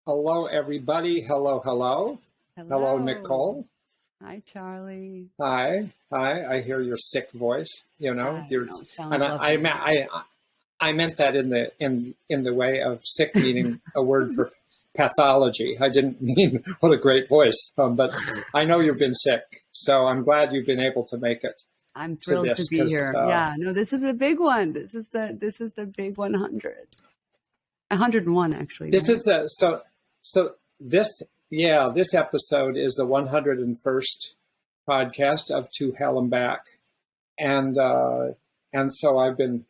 Hello, everybody. Hello, hello. Hello, Hello. Nicole. Hi, Charlie. Hi, hi. I hear your sick voice. I You're, know. Sounds and lovely. I meant that in the way of sick, meaning a word for pathology. I didn't mean what a great voice, but I know you've been sick, so I'm glad you've been able to make it I'm to thrilled to this be because here. Yeah, no, this is a big one. This is the big 100. 101 actually, this right? is so this this episode is the 101st podcast of To Hell and Back, and so I've been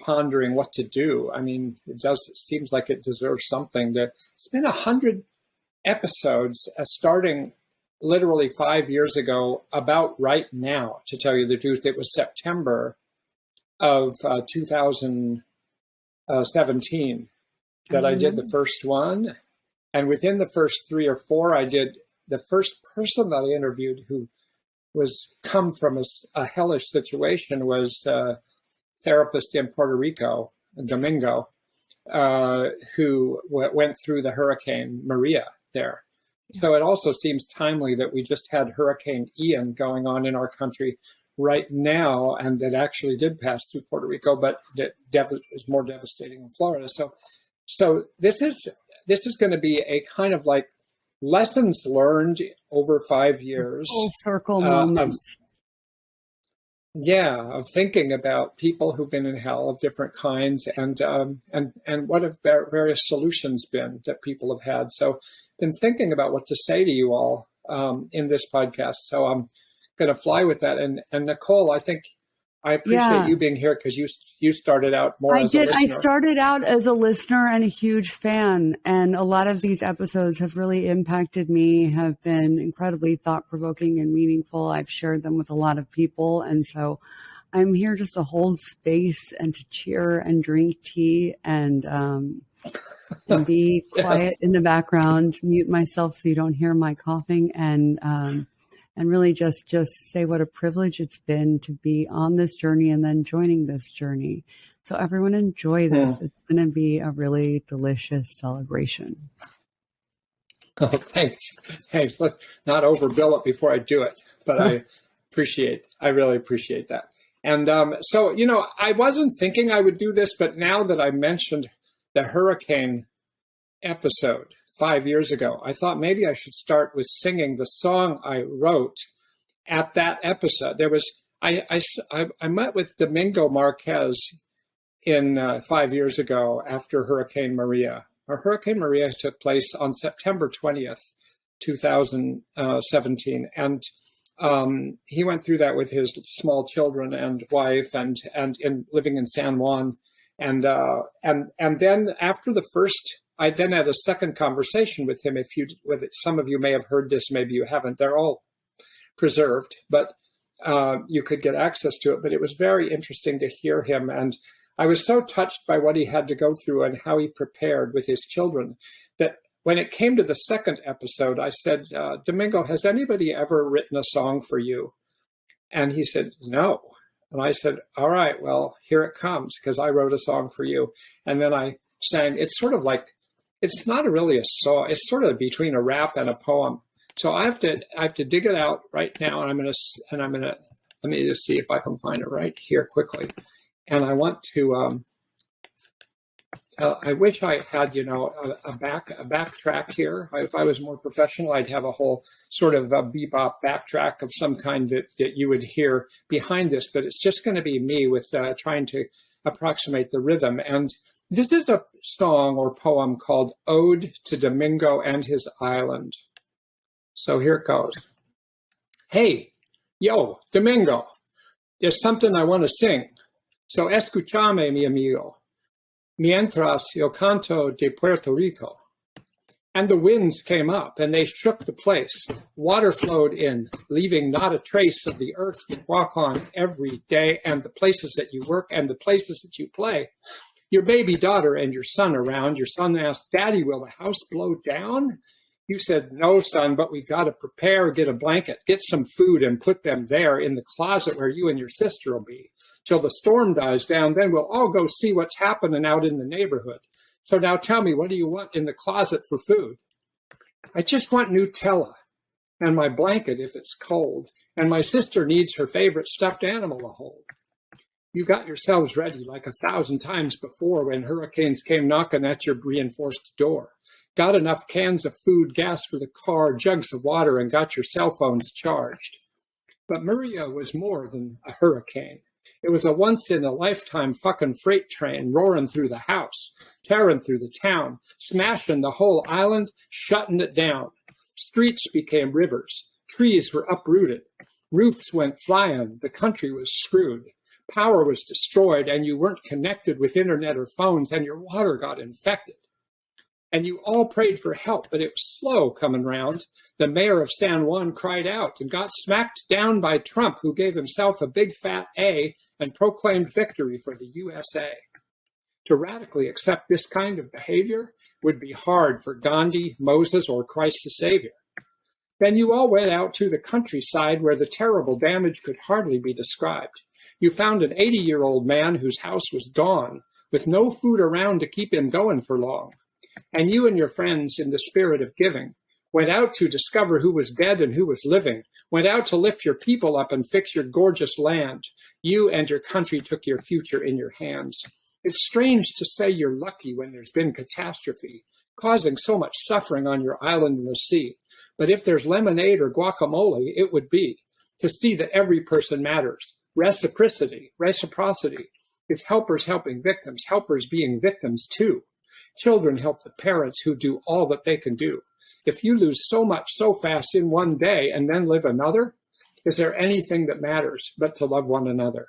pondering what to do. I mean, it seems like it deserves something. It's been 100 episodes, starting literally 5 years ago. About right now, to tell you the truth, it was September of 2017 I that I did the remember. first one, and within the first three or four, I did the first person that I interviewed who was come from a hellish situation was a therapist in Puerto Rico, Domingo, who went through the Hurricane Maria there. Yeah. So it also seems timely that we just had Hurricane Ian going on in our country right now, and it actually did pass through Puerto Rico, but it is more devastating in Florida. So this is going to be a kind of like lessons learned over 5 years Full circle of moment. thinking about people who've been in hell of different kinds, and what have various solutions been that people have had. So been thinking about what to say to you all in this podcast. So I'm going to fly with that. And Nicole, I think I appreciate Yeah. you being here because you started out more I as a did. I listener. started out as a listener and a huge fan, and a lot of these episodes have really impacted me, have been incredibly thought-provoking and meaningful. I've shared them with a lot of people, and so I'm here just to hold space and to cheer and drink tea and be Yes. quiet in the background, mute myself so you don't hear my coughing, and really just say what a privilege it's been to be on this journey and then joining this journey. So everyone enjoy this. It's going to be a really delicious celebration. Oh, thanks. Thanks. Let's not overbill it before I do it, but I really appreciate that. And so, I wasn't thinking I would do this, but now that I mentioned the hurricane episode 5 years ago, I thought maybe I should start with singing the song I wrote at that episode. There was, I met with Domingo Marquez in 5 years ago after Hurricane Maria. Hurricane Maria took place on September 20th, 2017. And he went through that with his small children and wife and living in San Juan. And then after the first, I then had a second conversation with him. Some of you may have heard this, maybe you haven't. They're all preserved, but you could get access to it. But it was very interesting to hear him. And I was so touched by what he had to go through and how he prepared with his children that when it came to the second episode, I said, Domingo, has anybody ever written a song for you? And he said, no. And I said, all right, well, here it comes, because I wrote a song for you. And then I sang, it's sort of like, it's not really a song. It's sort of between a rap and a poem. So I have to dig it out right now. And let me just see if I can find it right here quickly. And I want to, I wish I had, a backtrack here. If I was more professional, I'd have a whole sort of a bebop backtrack of some kind that you would hear behind this. But it's just going to be me with trying to approximate the rhythm. And this is a song or poem called Ode to Domingo and His Island. So here it goes. Hey, yo, Domingo, there's something I want to sing. So escúchame, mi amigo, mientras yo canto de Puerto Rico. And the winds came up and they shook the place. Water flowed in, leaving not a trace of the earth you walk on every day and the places that you work and the places that you play. Your baby daughter and your son around. Your son asked, Daddy, will the house blow down? You said, no, son, but we got to prepare, get a blanket, get some food and put them there in the closet where you and your sister will be. Till the storm dies down, then we'll all go see what's happening out in the neighborhood. So now tell me, what do you want in the closet for food? I just want Nutella and my blanket if it's cold, and my sister needs her favorite stuffed animal to hold. You got yourselves ready like 1,000 times before when hurricanes came knocking at your reinforced door. Got enough cans of food, gas for the car, jugs of water, and got your cell phones charged. But Maria was more than a hurricane. It was a once-in-a-lifetime fucking freight train roaring through the house, tearing through the town, smashing the whole island, shutting it down. Streets became rivers. Trees were uprooted. Roofs went flying. The country was screwed. Power was destroyed, and you weren't connected with internet or phones, and your water got infected. And you all prayed for help, but it was slow coming round. The mayor of San Juan cried out and got smacked down by Trump, who gave himself a big fat A and proclaimed victory for the USA. To radically accept this kind of behavior would be hard for Gandhi, Moses, or Christ the Savior. Then you all went out to the countryside where the terrible damage could hardly be described. You found an 80-year-old man whose house was gone, with no food around to keep him going for long. And you and your friends, in the spirit of giving, went out to discover who was dead and who was living, went out to lift your people up and fix your gorgeous land. You and your country took your future in your hands. It's strange to say you're lucky when there's been catastrophe, causing so much suffering on your island in the sea. But if there's lemonade or guacamole, it would be to see that every person matters. Reciprocity is helpers helping victims, helpers being victims too. Children help the parents who do all that they can do. If you lose so much so fast in one day and then live another, is there anything that matters but to love one another?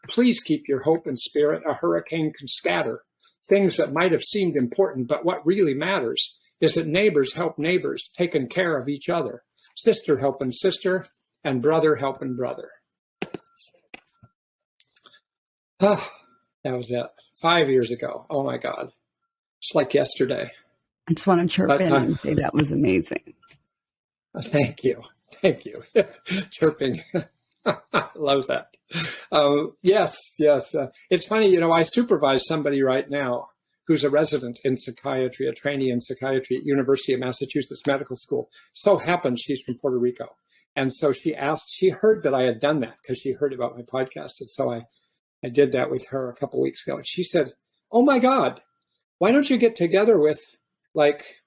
Please keep your hope and spirit. A hurricane can scatter things that might have seemed important, but what really matters is that neighbors help neighbors, taking care of each other. Sister helping sister, and brother helping brother. That was it. 5 years ago. Oh my God. It's like yesterday. I just want to chirp in and say that was amazing. Thank you. Thank you. Chirping. Love that. Yes. It's funny, I supervise somebody right now who's a resident in psychiatry, a trainee in psychiatry at University of Massachusetts Medical School. So happens she's from Puerto Rico. And so she heard that I had done that because she heard about my podcast. And so I did that with her a couple of weeks ago. And she said, oh my God, why don't you get together with, like,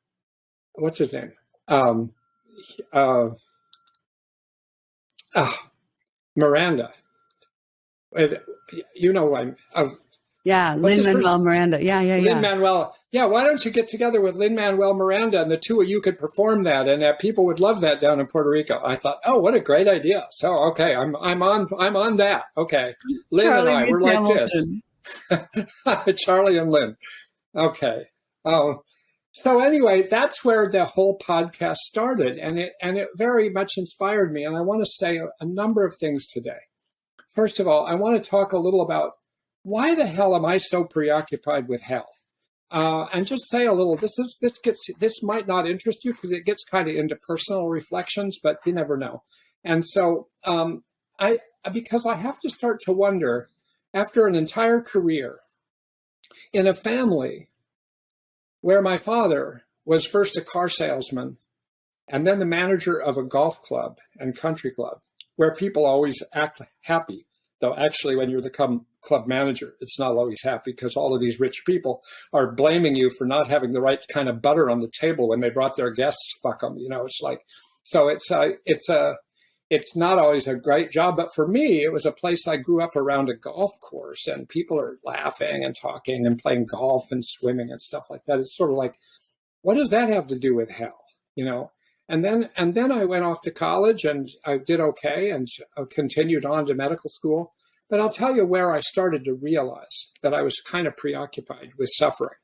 what's his name? Miranda. Yeah, Lin-Manuel Miranda. Yeah. Lin-Manuel. Yeah, why don't you get together with Lin-Manuel Miranda and the two of you could perform that, and people would love that down in Puerto Rico. I thought, oh, what a great idea. So, okay, I'm on that. Okay, Lynn Charlie and I, we're like Hamilton. This. Charlie and Lynn. Okay. So anyway, that's where the whole podcast started, and it very much inspired me. And I want to say a number of things today. First of all, I want to talk a little about why the hell am I so preoccupied with hell? And just say a little. This might not interest you because it gets kind of into personal reflections, but you never know. And so because I have to start to wonder, after an entire career in a family where my father was first a car salesman and then the manager of a golf club and country club, where people always act happy, though actually when you're the club manager, it's not always happy because all of these rich people are blaming you for not having the right kind of butter on the table when they brought their guests. Fuck them, it's like, so it's not always a great job, but for me, it was a place I grew up around a golf course and people are laughing and talking and playing golf and swimming and stuff like that. It's sort of like, what does that have to do with hell? And then I went off to college and I did okay and continued on to medical school. But I'll tell you where I started to realize that I was kind of preoccupied with suffering.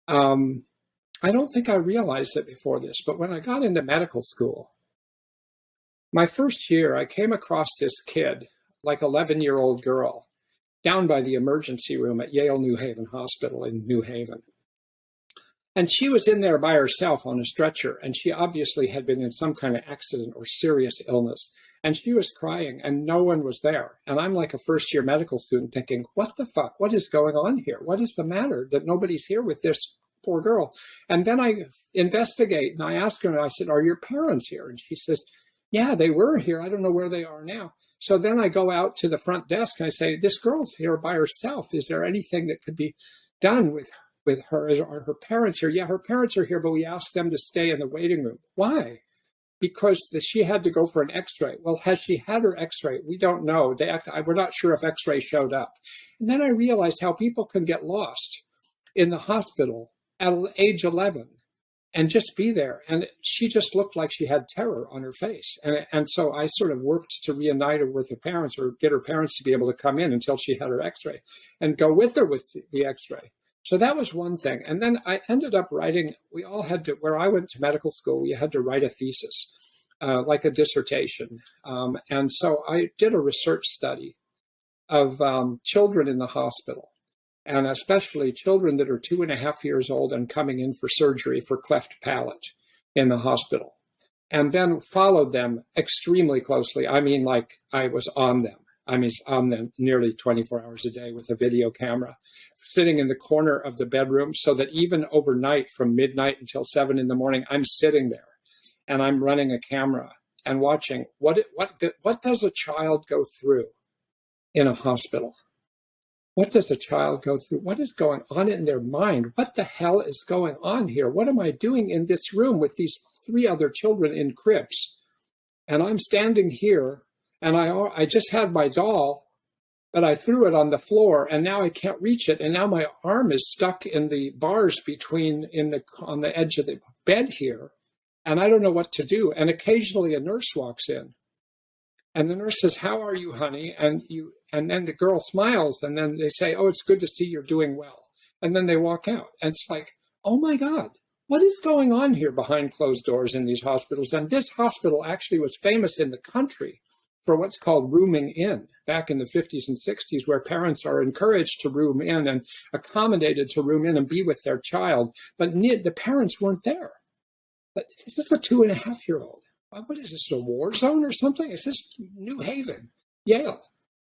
I don't think I realized it before this, but when I got into medical school, my first year, I came across this kid, like 11-year-old girl, down by the emergency room at Yale New Haven Hospital in New Haven. And she was in there by herself on a stretcher, and she obviously had been in some kind of accident or serious illness. And she was crying and no one was there. And I'm like a first year medical student thinking, what the fuck? What is going on here? What is the matter that nobody's here with this poor girl? And then I investigate and I ask her, and I said, are your parents here? And she says, yeah, they were here. I don't know where they are now. So then I go out to the front desk and I say, this girl's here by herself. Is there anything that could be done with her? Are her parents here? Yeah, her parents are here, but we asked them to stay in the waiting room. Why? Because she had to go for an x-ray. Well, has she had her x-ray? We don't know. We're not sure if x-ray showed up. And then I realized how people can get lost in the hospital at age 11 and just be there. And she just looked like she had terror on her face. And so I sort of worked to reunite her with her parents, or get her parents to be able to come in until she had her x-ray and go with her with the x-ray. So that was one thing. And then I ended up writing, we all had to, where I went to medical school, we had to write a thesis, like a dissertation. And so I did a research study of children in the hospital, and especially children that are 2.5 years old and coming in for surgery for cleft palate in the hospital. And then followed them extremely closely. I mean, like I was on them. I mean, on them nearly 24 hours a day with a video camera, sitting in the corner of the bedroom, so that even overnight from midnight until 7 in the morning, I'm sitting there and I'm running a camera and watching what does a child go through in a hospital? What does a child go through? What is going on in their mind? What the hell is going on here? What am I doing in this room with these 3 other children in cribs? And I'm standing here, and I just had my doll, but I threw it on the floor, and now I can't reach it. And now my arm is stuck in the bars on the edge of the bed here, and I don't know what to do. And occasionally a nurse walks in, and the nurse says, "How are you, honey?" And then the girl smiles, and then they say, "Oh, it's good to see you're doing well." And then they walk out, and it's like, oh my God, what is going on here behind closed doors in these hospitals? And this hospital actually was famous in the country for what's called rooming in back in the 50s and 60s, where parents are encouraged to room in and accommodated to room in and be with their child. But the parents weren't there. But this is a 2.5-year-old. What is this, a war zone or something? Is this New Haven, Yale?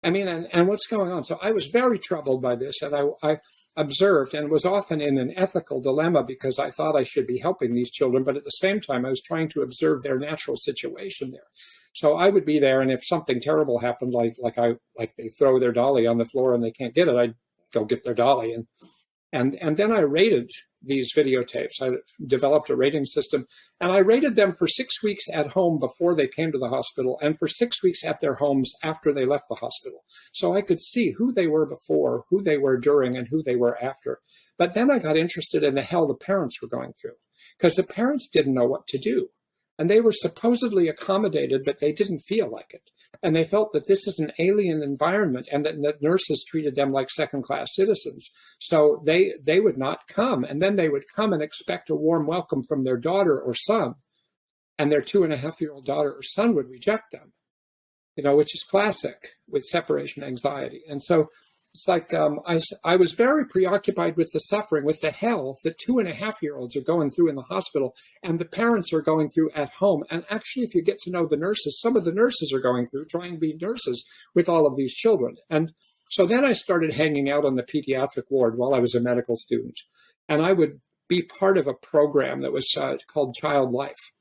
I mean, and what's going on? So I was very troubled by this, and I observed and was often in an ethical dilemma, because I thought I should be helping these children, but at the same time, I was trying to observe their natural situation there. So I would be there, and if something terrible happened, like they throw their dolly on the floor and they can't get it, I'd go get their dolly. And then I rated these videotapes. I developed a rating system, and I rated them for 6 weeks at home before they came to the hospital, and for 6 weeks at their homes after they left the hospital. So I could see who they were before, who they were during, and who they were after. But then I got interested in the hell the parents were going through, because the parents didn't know what to do. And they were supposedly accommodated, but they didn't feel like it. And they felt that this is an alien environment, and that nurses treated them like second-class citizens. So they would not come. And then they would come and expect a warm welcome from their daughter or son. And their 2.5-year-old daughter or son would reject them, which is classic with separation anxiety. And so it's like I was very preoccupied with the suffering, with the hell that 2.5-year-olds are going through in the hospital, and the parents are going through at home. And actually, if you get to know the nurses, some of the nurses are going through trying to be nurses with all of these children. And so then I started hanging out on the pediatric ward while I was a medical student. And I would be part of a program that was called Child Life.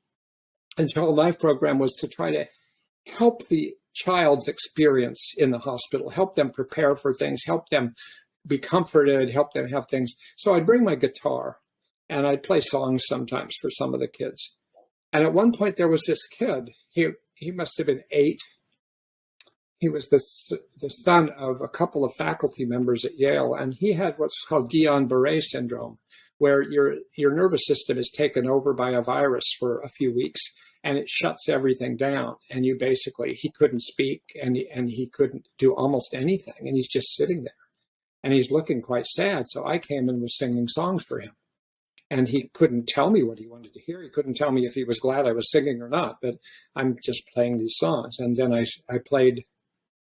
And Child Life program was to try to help the child's experience in the hospital, help them prepare for things, help them be comforted, help them have things. So I'd bring my guitar and I'd play songs sometimes for some of the kids. And at one point there was this kid, he must have been 8. He was the son of a couple of faculty members at Yale, and he had what's called Guillain-Barré syndrome, where your nervous system is taken over by a virus for a few weeks, and it shuts everything down. And he couldn't speak, and he couldn't do almost anything. And he's just sitting there, and he's looking quite sad. So I came and was singing songs for him, and he couldn't tell me what he wanted to hear. He couldn't tell me if he was glad I was singing or not, but I'm just playing these songs. And then I played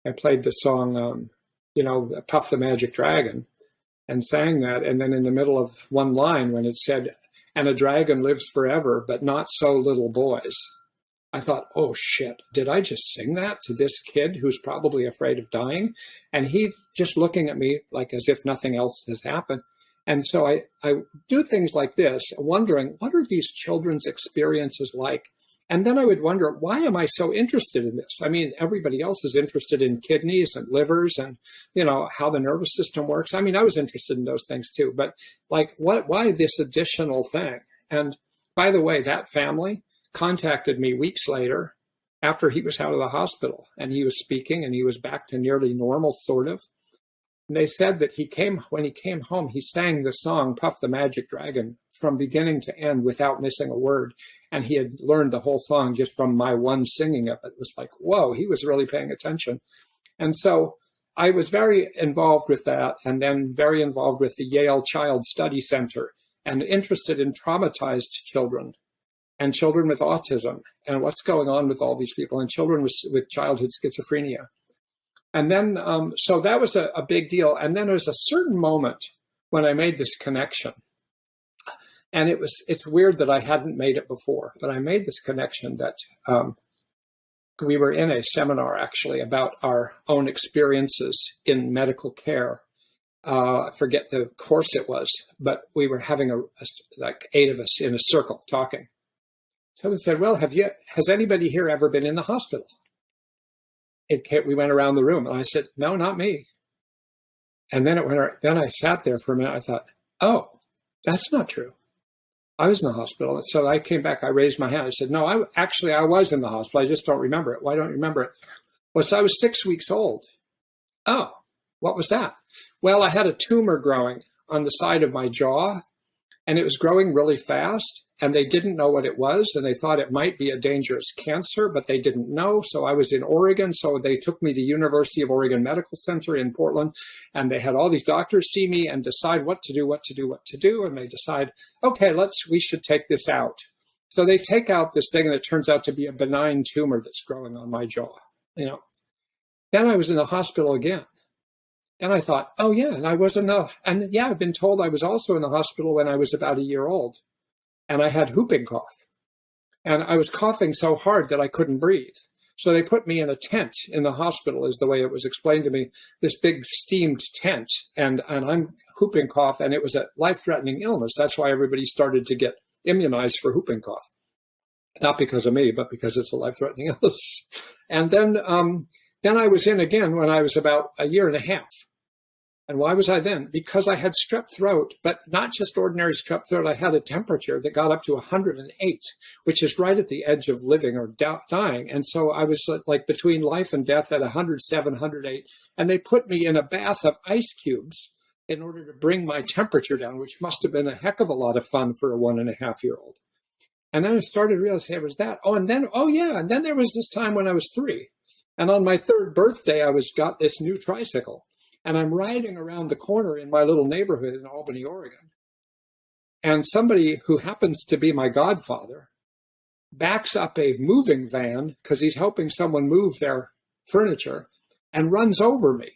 the song, Puff the Magic Dragon, and sang that. And then in the middle of one line, when it said, "And a dragon lives forever, but not so little boys," I thought, oh shit, did I just sing that to this kid who's probably afraid of dying? And he just looking at me like as if nothing else has happened. And so I do things like this, wondering, what are these children's experiences like? And then I would wonder, why am I so interested in this? I mean, everybody else is interested in kidneys and livers and, how the nervous system works. I mean, I was interested in those things too, but like, why this additional thing? And by the way, that family contacted me weeks later after he was out of the hospital, and he was speaking and he was back to nearly normal, sort of. And they said that when he came home, he sang the song Puff the Magic Dragon from beginning to end without missing a word. And he had learned the whole song just from my one singing of it. It was like, whoa, he was really paying attention. And so I was very involved with that, and then very involved with the Yale Child Study Center, and interested in traumatized children and children with autism and what's going on with all these people, and children with childhood schizophrenia. And then, so that was a big deal. And then there was a certain moment when I made this connection. And it's weird that I hadn't made it before, but I made this connection that we were in a seminar actually about our own experiences in medical care. I forget the course it was, but we were having like 8 of us in a circle talking. Someone said, well, has anybody here ever been in the hospital? We went around the room, and I said, no, not me. And then then I sat there for a minute. I thought, oh, that's not true. I was in the hospital. And so I came back, I raised my hand. I said, no, I was in the hospital. I just don't remember it. Why don't you remember it? Well, so I was 6 weeks old. Oh, what was that? Well, I had a tumor growing on the side of my jaw, and it was growing really fast, and they didn't know what it was, and they thought it might be a dangerous cancer, but they didn't know. So I was in Oregon, so they took me to University of Oregon Medical Center in Portland, and they had all these doctors see me and decide what to do, and they decide, okay, we should take this out. So they take out this thing, and it turns out to be a benign tumor that's growing on my jaw. Then I was in the hospital again. Then I thought, oh yeah, and I've been told I was also in the hospital when I was about a year old, and I had whooping cough, and I was coughing so hard that I couldn't breathe. So they put me in a tent in the hospital, is the way it was explained to me, this big steamed tent, and I'm whooping cough, and it was a life-threatening illness. That's why everybody started to get immunized for whooping cough. Not because of me, but because it's a life-threatening illness. And then I was in again when I was about a year and a half. And why was I then? Because I had strep throat, but not just ordinary strep throat. I had a temperature that got up to 108, which is right at the edge of living or dying. And so I was like between life and death at 107, 108. And they put me in a bath of ice cubes in order to bring my temperature down, which must have been a heck of a lot of fun for a 1.5-year-old. And then I started realizing it was that. And then there was this time when I was 3. And on my 3rd birthday, I got this new tricycle. And I'm riding around the corner in my little neighborhood in Albany, Oregon. And somebody who happens to be my godfather backs up a moving van because he's helping someone move their furniture, and runs over me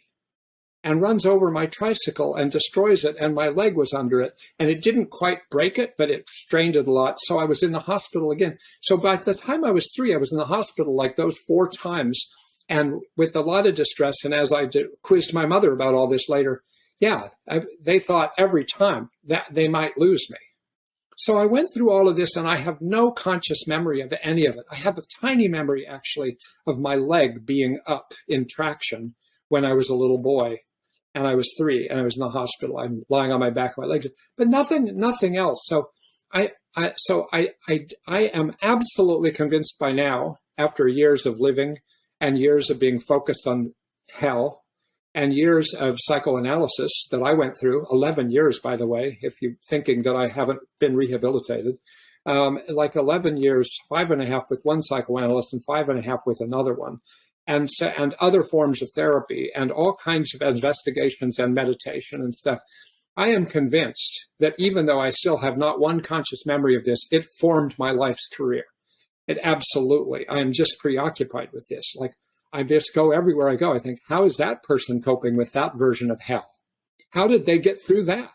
and runs over my tricycle and destroys it. And my leg was under it, and it didn't quite break it, but it strained it a lot. So I was in the hospital again. So by the time I was 3, I was in the hospital like those 4 times. And with a lot of distress, and as I quizzed my mother about all this later, they thought every time that they might lose me. So I went through all of this, and I have no conscious memory of any of it. I have a tiny memory, actually, of my leg being up in traction when I was a little boy, and I was 3, and I was in the hospital. I'm lying on my back, my legs, but nothing else. So I am absolutely convinced by now, after years of living and years of being focused on hell, and years of psychoanalysis that I went through, 11 years, by the way, if you're thinking that I haven't been rehabilitated, like 11 years, 5.5 with one psychoanalyst and 5.5 with another one, and other forms of therapy and all kinds of investigations and meditation and stuff. I am convinced that even though I still have not one conscious memory of this, it formed my life's career. It absolutely. I am just preoccupied with this. Like, I just go everywhere I go. I think, how is that person coping with that version of hell? How did they get through that?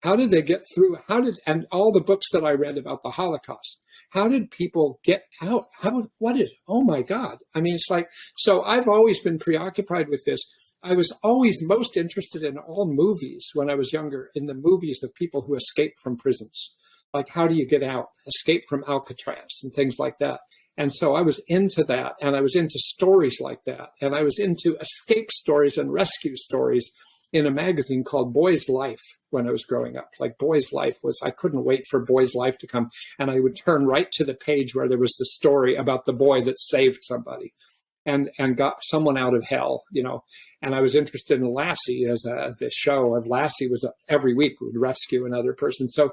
How did they get through? And all the books that I read about the Holocaust, how did people get out? Oh my God. I mean, it's like, so I've always been preoccupied with this. I was always most interested in all movies when I was younger, in the movies of people who escape from prisons. Like, how do you get out? Escape from Alcatraz and things like that. And so I was into that, and I was into stories like that. And I was into escape stories and rescue stories in a magazine called Boy's Life when I was growing up. Like, Boy's Life was, I couldn't wait for Boy's Life to come. And I would turn right to the page where there was the story about the boy that saved somebody and got someone out of hell, you know. And I was interested in Lassie, as the show of Lassie was every week would rescue another person. So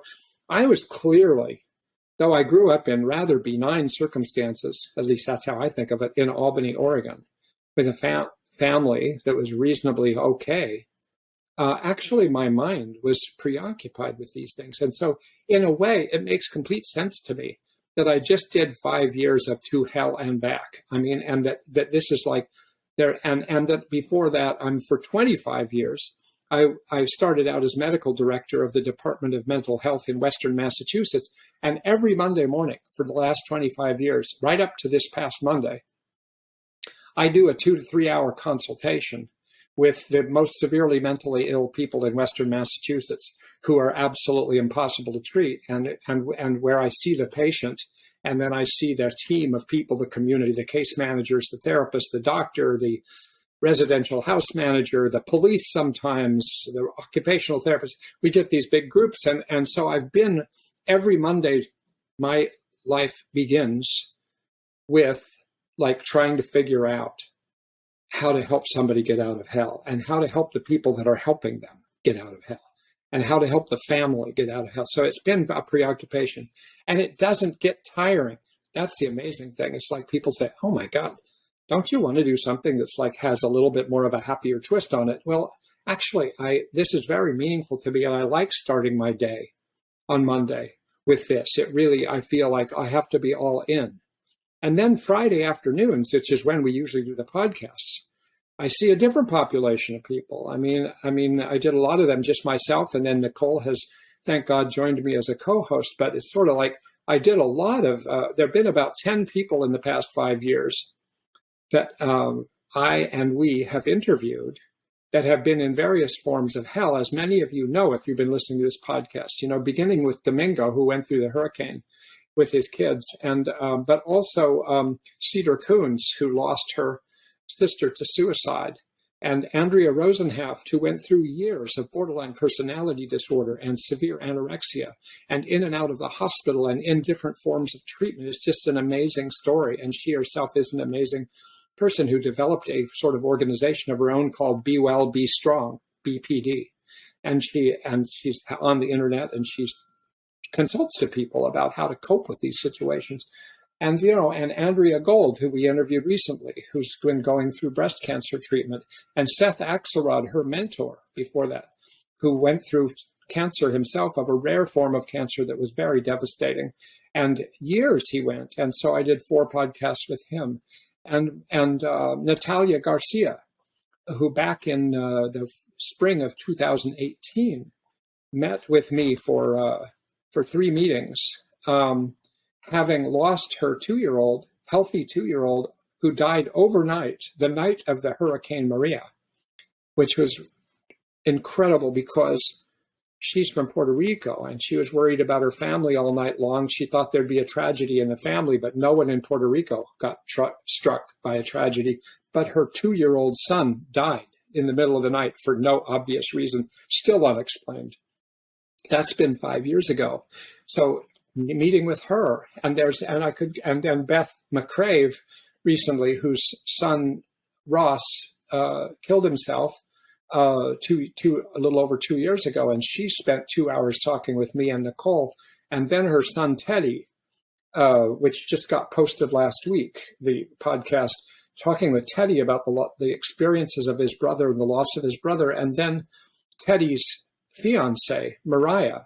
I was clearly, though I grew up in rather benign circumstances, at least that's how I think of it, in Albany, Oregon, with a family that was reasonably okay. Actually, my mind was preoccupied with these things. And so in a way, it makes complete sense to me that I just did 5 years of To Hell and Back. I mean, and that this is like there, and that before that, for 25 years, I started out as medical director of the Department of Mental Health in Western Massachusetts. And every Monday morning for the last 25 years, right up to this past Monday, I do a 2 to 3 hour consultation with the most severely mentally ill people in Western Massachusetts who are absolutely impossible to treat, and where I see the patient, and then I see their team of people, the community, the case managers, the therapist, the doctor, the residential house manager, the police sometimes, the occupational therapist. We get these big groups, and so I've been, every Monday, my life begins with like trying to figure out how to help somebody get out of hell, and how to help the people that are helping them get out of hell, and how to help the family get out of hell. So it's been a preoccupation, and it doesn't get tiring. That's the amazing thing. It's like people say, oh my God, don't you want to do something that's like has a little bit more of a happier twist on it? Well, actually, this is very meaningful to me, and I like starting my day on Monday with this. It really, I feel like I have to be all in. And then Friday afternoons, which is when we usually do the podcasts, I see a different population of people. I mean, I did a lot of them just myself, and then Nicole has, thank God, joined me as a co-host. But it's sort of like I did a lot of, there have been about 10 people in the past 5 years that I and we have interviewed that have been in various forms of hell, as many of you know if you've been listening to this podcast, you know, beginning with Domingo, who went through the hurricane with his kids, and but also Cedar Coons, who lost her sister to suicide, and Andrea Rosenhaft, who went through years of borderline personality disorder and severe anorexia, and in and out of the hospital and in different forms of treatment. Is just an amazing story, and she herself is an amazing person who developed a sort of organization of her own called Be Well, Be Strong, BPD, and she's on the internet, and she's consults to people about how to cope with these situations. And, you know, and Andrea Gold, who we interviewed recently, who's been going through breast cancer treatment, and Seth Axelrod, her mentor before that, who went through cancer himself, of a rare form of cancer that was very devastating. And years he went. And so I did 4 podcasts with him. And Natalia Garcia, who back in the spring of 2018 met with me for 3 meetings, having lost her 2-year-old, healthy 2-year-old, who died overnight, the night of the Hurricane Maria, which was incredible because she's from Puerto Rico and she was worried about her family all night long. She thought there'd be a tragedy in the family, but no one in Puerto Rico got struck by a tragedy. But her 2-year-old son died in the middle of the night for no obvious reason, still unexplained. That's been 5 years ago. So meeting with her, and then Beth McCrave recently, whose son Ross killed himself a little over 2 years ago, and she spent 2 hours talking with me and Nicole, and then her son Teddy, which just got posted last week, the podcast, talking with Teddy about the experiences of his brother and the loss of his brother, and then Teddy's fiance, Mariah,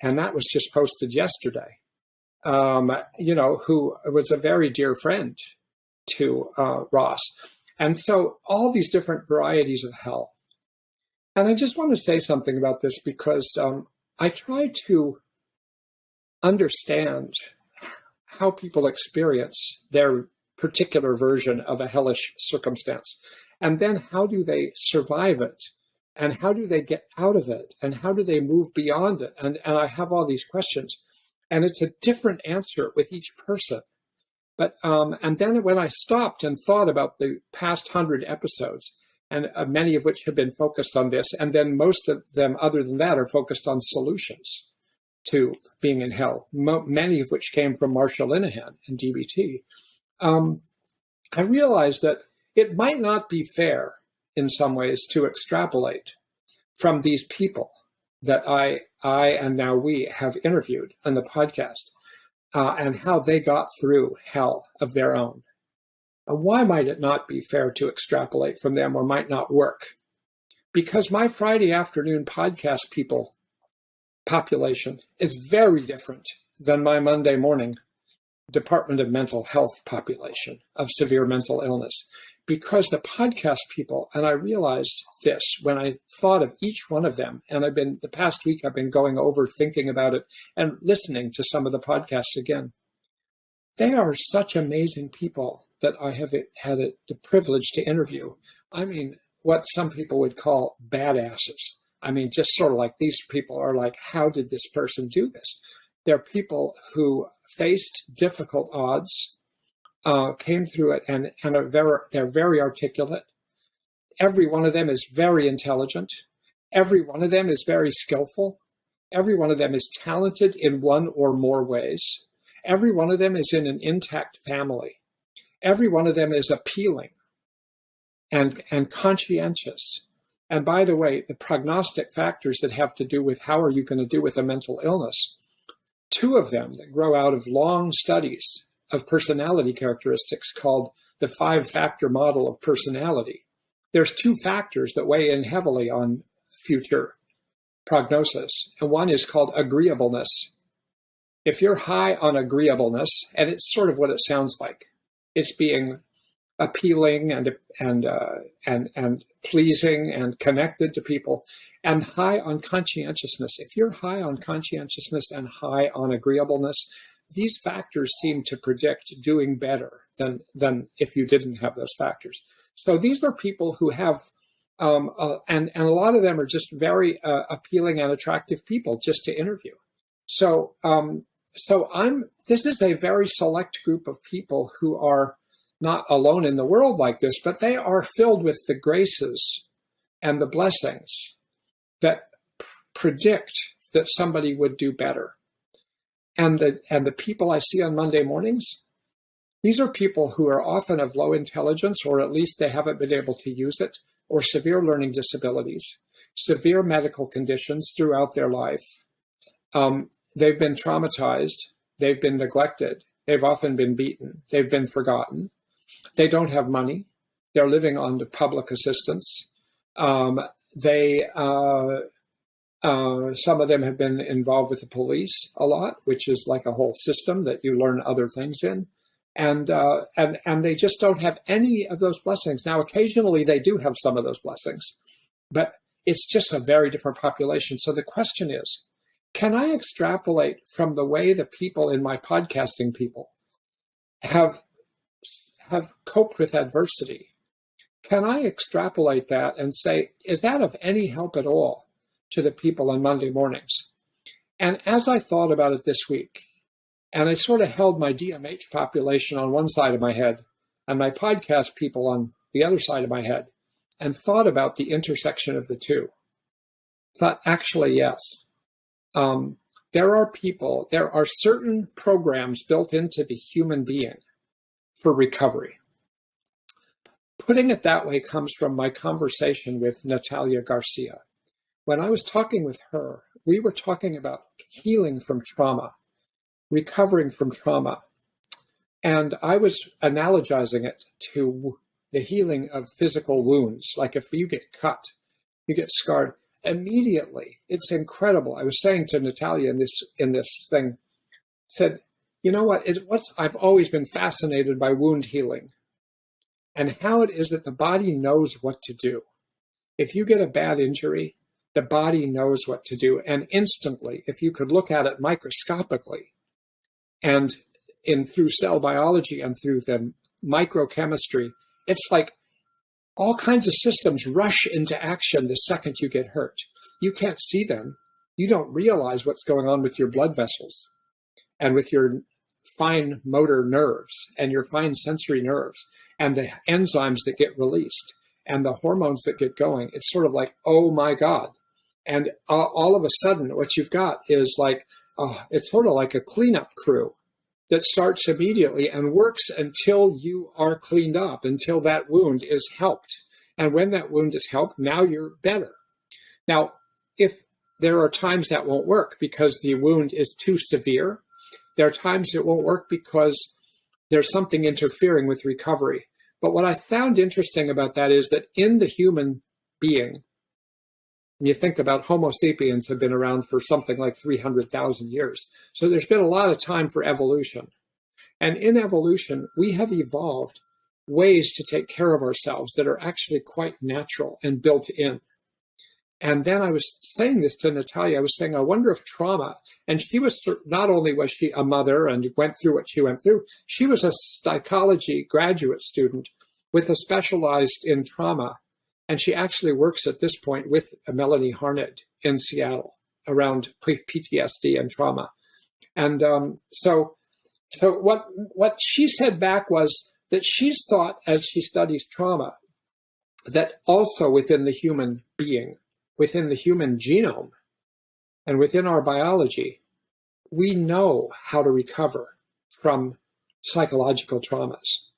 and that was just posted yesterday, who was a very dear friend to Ross. And so all these different varieties of hell. And I just want to say something about this because I try to understand how people experience their particular version of a hellish circumstance. And then how do they survive it? And how do they get out of it? And how do they move beyond it? And I have all these questions. And it's a different answer with each person. But and then when I stopped and thought about the past 100 episodes, and many of which have been focused on this, and then most of them, other than that, are focused on solutions to being in hell, many of which came from Marshall Linehan and DBT, I realized that it might not be fair in some ways to extrapolate from these people that I and now we have interviewed on the podcast and how they got through hell of their own. And why might it not be fair to extrapolate from them or might not work? Because my Friday afternoon podcast population is very different than my Monday morning Department of Mental Health population of severe mental illness. Because the podcast people, and I realized this when I thought of each one of them, and the past week I've been going over thinking about it and listening to some of the podcasts again. They are such amazing people that I have had the privilege to interview. I mean, what some people would call badasses. I mean, just sort of like these people are like, how did this person do this? They're people who faced difficult odds, came through it, and they're very articulate. Every one of them is very intelligent. Every one of them is very skillful. Every one of them is talented in one or more ways. Every one of them is in an intact family. Every one of them is appealing and conscientious. And by the way, the prognostic factors that have to do with how are you going to do with a mental illness, two of them that grow out of long studies of personality characteristics called the 5-factor model of personality. There's 2 factors that weigh in heavily on future prognosis, and one is called agreeableness. If you're high on agreeableness, and it's sort of what it sounds like, it's being appealing and pleasing and connected to people, and high on conscientiousness. If you're high on conscientiousness and high on agreeableness, these factors seem to predict doing better than if you didn't have those factors. So these are people who have, and a lot of them are just very appealing and attractive people just to interview. So this is a very select group of people who are not alone in the world like this, but they are filled with the graces and the blessings that predict that somebody would do better. And the people I see on Monday mornings, these are people who are often of low intelligence, or at least they haven't been able to use it, or severe learning disabilities, severe medical conditions throughout their life. They've been traumatized. They've been neglected. They've often been beaten. They've been forgotten. They don't have money. They're living on public assistance. Some of them have been involved with the police a lot, which is like a whole system that you learn other things in. And they just don't have any of those blessings. Now, occasionally they do have some of those blessings, but it's just a very different population. So the question is, can I extrapolate from the way the people in my podcasting people have coped with adversity? Can I extrapolate that and say, is that of any help at all to the people on Monday mornings? And as I thought about it this week, and I sort of held my DMH population on one side of my head and my podcast people on the other side of my head, and thought about the intersection of the two, thought, actually, yes. There are certain programs built into the human being for recovery. Putting it that way comes from my conversation with Natalia Garcia. When I was talking with her, we were talking about healing from trauma, recovering from trauma. And I was analogizing it to the healing of physical wounds. Like if you get cut, you get scarred immediately. It's incredible. I was saying to Natalia in this thing, said, you know what? I've always been fascinated by wound healing and how it is that the body knows what to do. If you get a bad injury, the body knows what to do. And instantly, if you could look at it microscopically and through cell biology and through the microchemistry, it's like all kinds of systems rush into action the second you get hurt. You can't see them. You don't realize what's going on with your blood vessels and with your fine motor nerves and your fine sensory nerves and the enzymes that get released and the hormones that get going. It's sort of like, oh my God. And all of a sudden, what you've got is like, it's sort of like a cleanup crew that starts immediately and works until you are cleaned up, until that wound is helped. And when that wound is helped, now you're better. Now, if there are times that won't work because the wound is too severe, there are times it won't work because there's something interfering with recovery. But what I found interesting about that is that in the human being, and you think about Homo sapiens have been around for something like 300,000 years. So there's been a lot of time for evolution. And in evolution, we have evolved ways to take care of ourselves that are actually quite natural and built in. And then I was saying this to Natalia, I was saying, I wonder if trauma, and she was, not only was she a mother and went through what she went through, she was a psychology graduate student with a specialized in trauma. And she actually works at this point with Melanie Harned in Seattle around PTSD and trauma. And so what she said back was that she's thought, as she studies trauma, that also within the human being, within the human genome, and within our biology, we know how to recover from psychological traumas.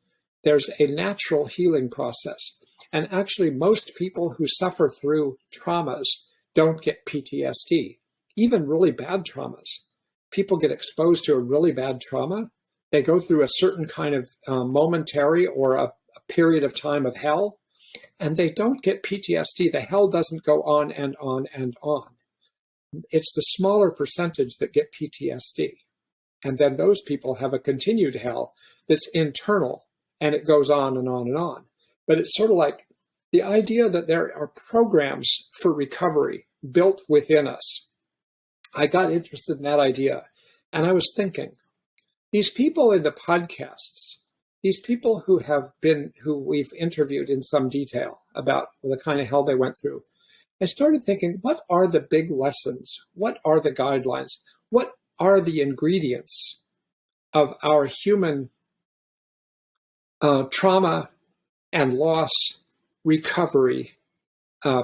There's a natural healing process. And actually, most people who suffer through traumas don't get PTSD, even really bad traumas. People get exposed to a really bad trauma. They go through a certain kind of momentary or a period of time of hell, and they don't get PTSD. The hell doesn't go on and on and on. It's the smaller percentage that get PTSD. And then those people have a continued hell that's internal, and it goes on and on and on. But it's sort of like the idea that there are programs for recovery built within us. I got interested in that idea. And I was thinking, these people in the podcasts, these people who we've interviewed in some detail about the kind of hell they went through, I started thinking, what are the big lessons? What are the guidelines? What are the ingredients of our human trauma and loss recovery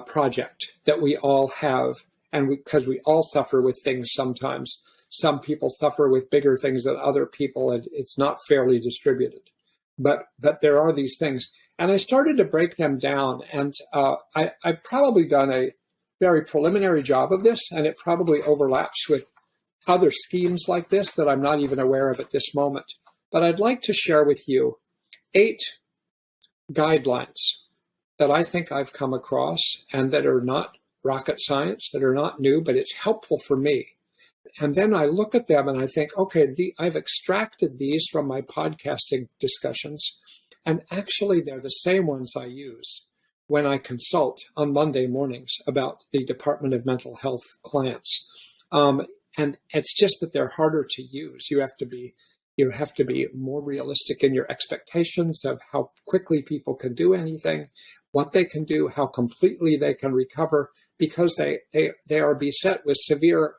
project that we all have, and because we all suffer with things sometimes. Some people suffer with bigger things than other people, and it's not fairly distributed. But there are these things. And I started to break them down, and I've probably done a very preliminary job of this, and it probably overlaps with other schemes like this that I'm not even aware of at this moment. But I'd like to share with you 8 guidelines that I think I've come across and that are not rocket science, that are not new, but it's helpful for me. And then I look at them and I think, okay, I've extracted these from my podcasting discussions, and actually they're the same ones I use when I consult on Monday mornings about the Department of Mental Health clients. And it's just that they're harder to use. You have to be more realistic in your expectations of how quickly people can do anything, what they can do, how completely they can recover, because they are beset with severe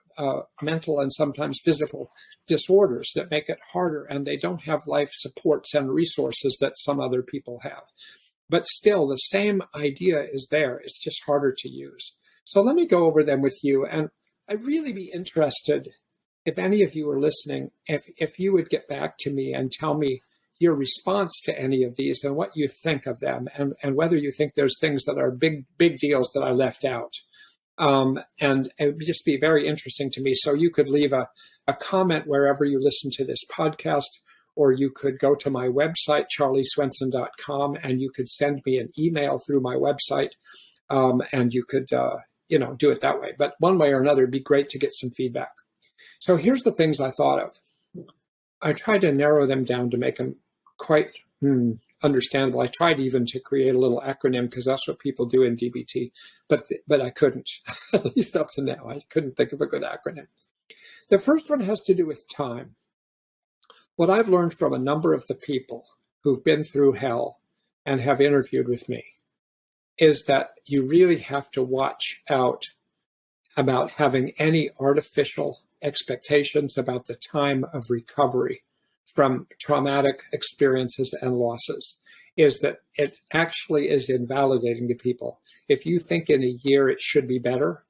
mental and sometimes physical disorders that make it harder, and they don't have life supports and resources that some other people have. But still, the same idea is there. It's just harder to use. So let me go over them with you, and I'd really be interested, if any of you are listening, if you would get back to me and tell me your response to any of these and what you think of them, and whether you think there's things that are big deals that I left out. And it would just be very interesting to me. So you could leave a comment wherever you listen to this podcast, or you could go to my website, charlieswenson.com, and you could send me an email through my website, and you could do it that way. But one way or another, it'd be great to get some feedback. So here's the things I thought of. I tried to narrow them down to make them quite understandable. I tried even to create a little acronym because that's what people do in DBT, but I couldn't, at least up to now. I couldn't think of a good acronym. The first one has to do with time. What I've learned from a number of the people who've been through hell and have interviewed with me is that you really have to watch out about having any artificial expectations about the time of recovery from traumatic experiences and losses, is that it actually is invalidating to people. If you think in a year it should be better,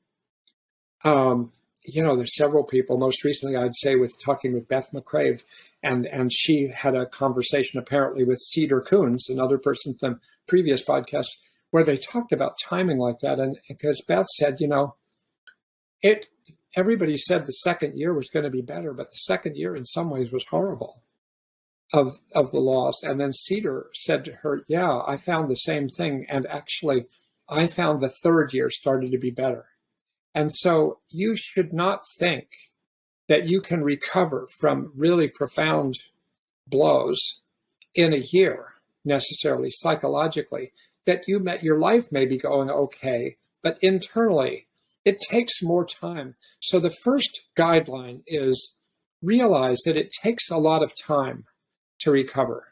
there's several people, most recently I'd say with talking with Beth McCrave, and she had a conversation apparently with Cedar Coons, another person from previous podcasts, where they talked about timing like that. And because Beth said, everybody said the second year was going to be better, but the second year in some ways was horrible of the loss. And then Cedar said to her, yeah, I found the same thing. And actually, I found the third year started to be better. And so you should not think that you can recover from really profound blows in a year, necessarily psychologically, that your life may be going okay, but internally, it takes more time. So the first guideline is realize that it takes a lot of time to recover.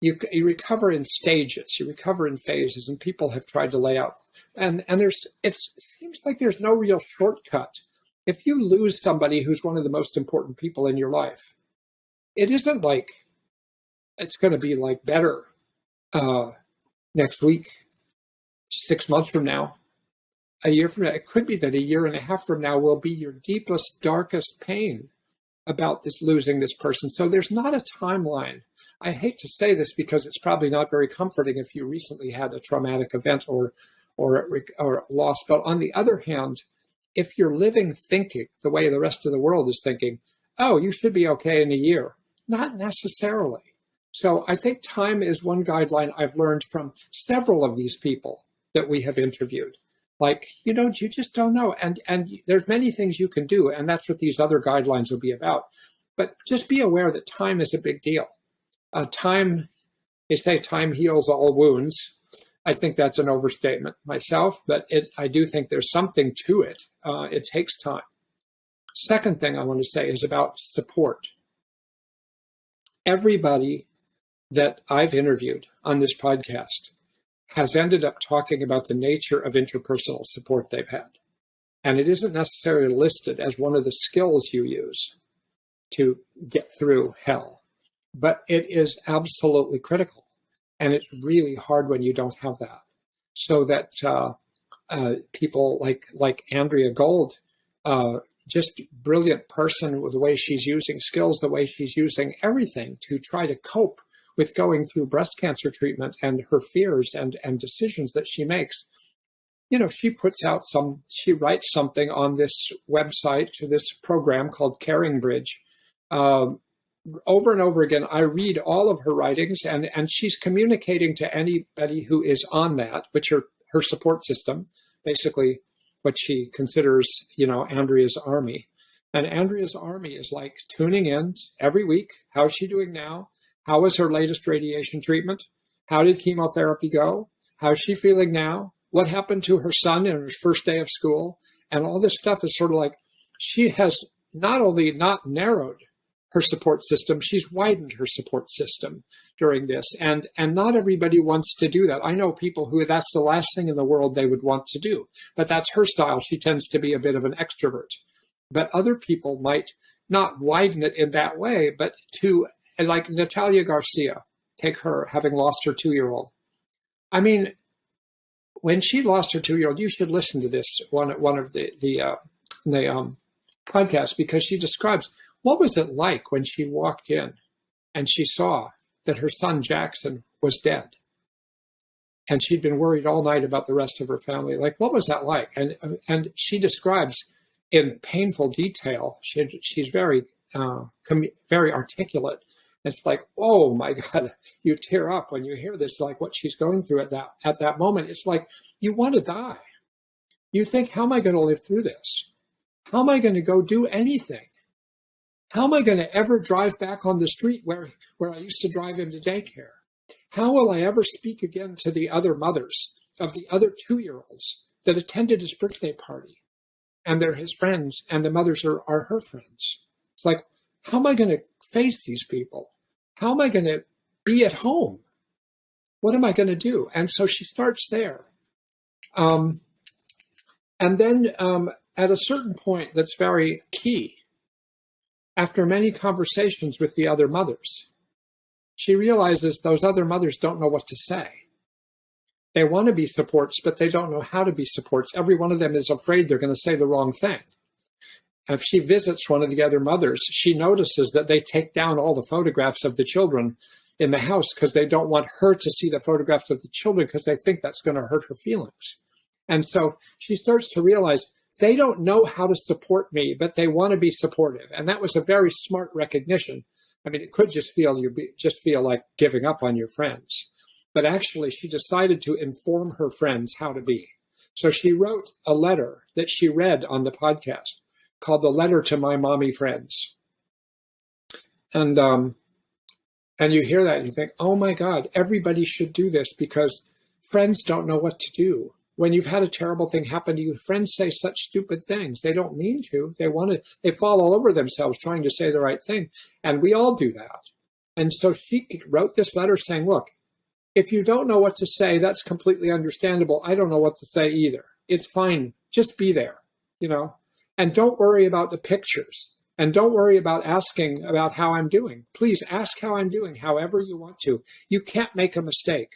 You recover in stages, you recover in phases, and people have tried to lay out. And it seems like there's no real shortcut. If you lose somebody who's one of the most important people in your life, it isn't like it's going to be like better next week, 6 months from now, a year from now. It could be that a year and a half from now will be your deepest, darkest pain about losing this person. So there's not a timeline. I hate to say this because it's probably not very comforting if you recently had a traumatic event or loss. But on the other hand, if you're living thinking the way the rest of the world is thinking, oh, you should be okay in a year, not necessarily. So I think time is one guideline I've learned from several of these people that we have interviewed. Like, you just don't know. And there's many things you can do. And that's what these other guidelines will be about. But just be aware that time is a big deal. They say time heals all wounds. I think that's an overstatement myself, but I do think there's something to it. It takes time. Second thing I want to say is about support. Everybody that I've interviewed on this podcast has ended up talking about the nature of interpersonal support they've had. And it isn't necessarily listed as one of the skills you use to get through hell, but it is absolutely critical. And it's really hard when you don't have that. So that people like Andrea Gold, just brilliant person with the way she's using skills, the way she's using everything to try to cope with going through breast cancer treatment and her fears and decisions that she makes. She writes something on this website, to this program called Caring Bridge. Over and over again, I read all of her writings, and she's communicating to anybody who is on that, which are her support system, basically what she considers, Andrea's army. And Andrea's army is like tuning in every week. How's she doing now? How was her latest radiation treatment? How did chemotherapy go? How's she feeling now? What happened to her son in his first day of school? And all this stuff is sort of like, she has not only not narrowed her support system, she's widened her support system during this. And not everybody wants to do that. I know people who that's the last thing in the world they would want to do, but that's her style. She tends to be a bit of an extrovert. But other people might not widen it in that way, but like Natalia Garcia, take her, having lost her 2-year-old. I mean, when she lost her 2-year-old, you should listen to this one of the podcasts, because she describes what was it like when she walked in and she saw that her son Jackson was dead, and she'd been worried all night about the rest of her family. Like, what was that like? And she describes in painful detail. She's very very articulate. It's like, oh my God, you tear up when you hear this, like what she's going through at that moment. It's like you want to die. You think, how am I going to live through this? How am I going to go do anything? How am I going to ever drive back on the street where I used to drive him to daycare? How will I ever speak again to the other mothers of the other 2-year-olds that attended his birthday party? And they're his friends, and the mothers are her friends. It's like, how am I going to face these people? How am I going to be at home? What am I going to do? And so she starts there. And then at a certain point that's very key, after many conversations with the other mothers, she realizes those other mothers don't know what to say. They want to be supports, but they don't know how to be supports. Every one of them is afraid they're going to say the wrong thing. If she visits one of the other mothers, she notices that they take down all the photographs of the children in the house because they don't want her to see the photographs of the children because they think that's going to hurt her feelings. And so she starts to realize they don't know how to support me, but they want to be supportive. And that was a very smart recognition. I mean, it could just feel like giving up on your friends. But actually, she decided to inform her friends how to be. So she wrote a letter that she read on the podcast called The Letter to My Mommy Friends. And you hear that and you think, oh my God, everybody should do this because friends don't know what to do. When you've had a terrible thing happen to you, friends say such stupid things. They don't mean to. They fall all over themselves trying to say the right thing. And we all do that. And so she wrote this letter saying, look, if you don't know what to say, that's completely understandable. I don't know what to say either. It's fine. Just be there, and don't worry about the pictures. And don't worry about asking about how I'm doing. Please ask how I'm doing, however you want to. You can't make a mistake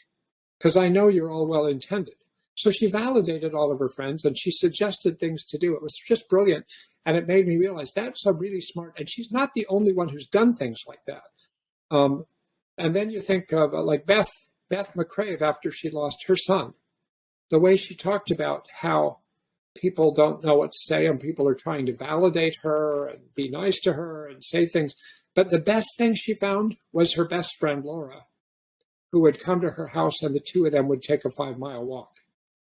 because I know you're all well-intended. So she validated all of her friends and she suggested things to do. It was just brilliant. And it made me realize that's a really smart, and she's not the only one who's done things like that. And then you think of like Beth McCrave after she lost her son, the way she talked about how people don't know what to say and people are trying to validate her and be nice to her and say things. But the best thing she found was her best friend, Laura, who would come to her house and the two of them would take a 5-mile walk.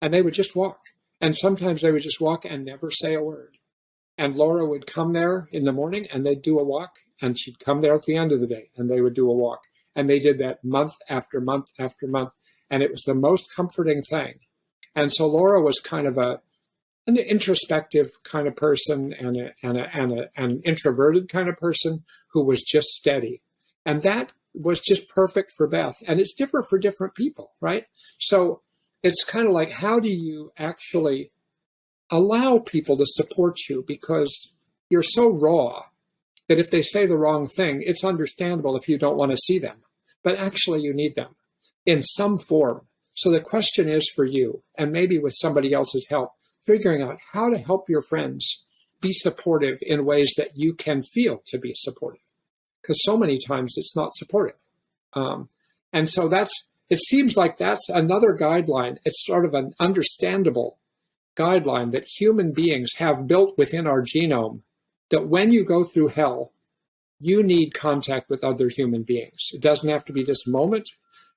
And they would just walk. And sometimes they would just walk and never say a word. And Laura would come there in the morning and they'd do a walk. And she'd come there at the end of the day and they would do a walk. And they did that month after month after month. And it was the most comforting thing. And so Laura was kind of an introspective kind of person and an introverted kind of person who was just steady. And that was just perfect for Beth. And it's different for different people, right? So it's kind of like, how do you actually allow people to support you? Because you're so raw that if they say the wrong thing, it's understandable if you don't want to see them. But actually, you need them in some form. So the question is for you, and maybe with somebody else's help, figuring out how to help your friends be supportive in ways that you can feel to be supportive. Because so many times it's not supportive. And so it seems like that's another guideline. It's sort of an understandable guideline that human beings have built within our genome, that when you go through hell, you need contact with other human beings. It doesn't have to be this moment,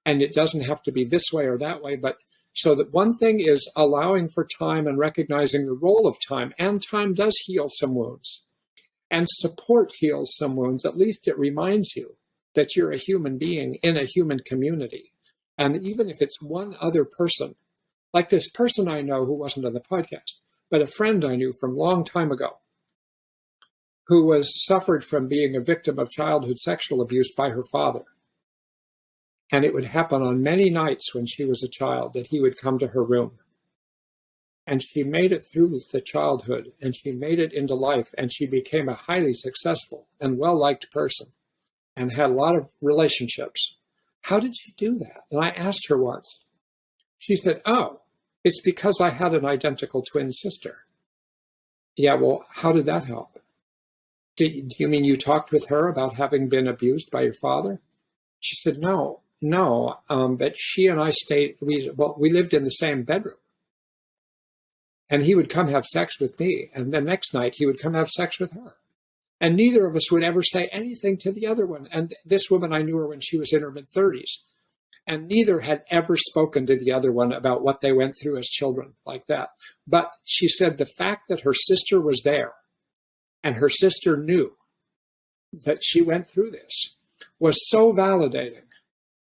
and it doesn't have to be this way or that way. But so that one thing is allowing for time and recognizing the role of time, and time does heal some wounds, and support heals some wounds. At least it reminds you that you're a human being in a human community. And even if it's one other person, like this person I know who wasn't on the podcast, but a friend I knew from a long time ago, who suffered from being a victim of childhood sexual abuse by her father. And it would happen on many nights when she was a child that he would come to her room. And she made it through the childhood, and she made it into life, and she became a highly successful and well-liked person and had a lot of relationships. How did she do that? And I asked her once. She said, oh, it's because I had an identical twin sister. Yeah, well, how did that help? Do you mean you talked with her about having been abused by your father? She said, no, but she and I we lived in the same bedroom. And he would come have sex with me, and the next night he would come have sex with her. And neither of us would ever say anything to the other one. And this woman, I knew her when she was in her mid-30s. And neither had ever spoken to the other one about what they went through as children like that. But she said the fact that her sister was there and her sister knew that she went through this was so validating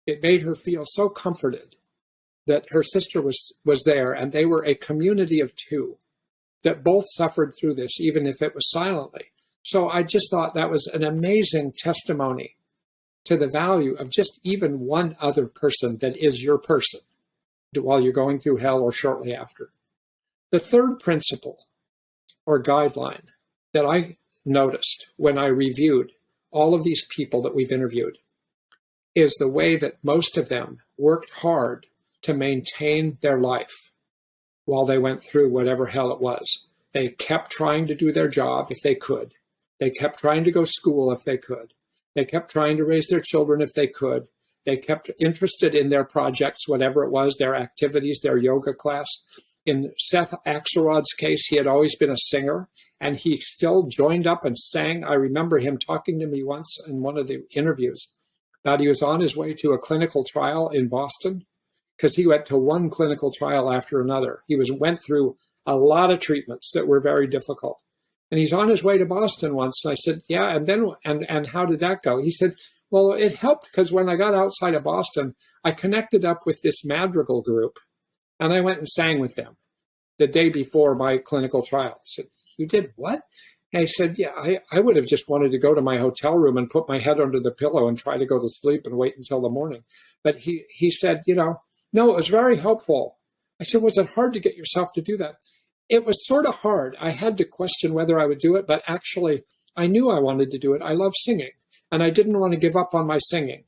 It made her feel so comforted that her sister was there, and they were a community of two that both suffered through this, even if it was silently. So I just thought that was an amazing testimony to the value of just even one other person that is your person while you're going through hell or shortly after. The third principle or guideline that I noticed when I reviewed all of these people that we've interviewed is the way that most of them worked hard to maintain their life while they went through whatever hell it was. They kept trying to do their job if they could. They kept trying to go to school if they could. They kept trying to raise their children if they could. They kept interested in their projects, whatever it was, their activities, their yoga class. In Seth Axelrod's case, he had always been a singer, and he still joined up and sang. I remember him talking to me once in one of the interviews that he was on his way to a clinical trial in Boston, because he went to one clinical trial after another. He went through a lot of treatments that were very difficult. And he's on his way to Boston once. And I said, yeah, and then, and how did that go? He said, well, it helped because when I got outside of Boston, I connected up with this madrigal group, and I went and sang with them the day before my clinical trial. I said, you did what? And I said, yeah, I would have just wanted to go to my hotel room and put my head under the pillow and try to go to sleep and wait until the morning. But he said, no, it was very helpful. I said, was it hard to get yourself to do that? It was sort of hard. I had to question whether I would do it, but actually I knew I wanted to do it. I love singing, and I didn't want to give up on my singing.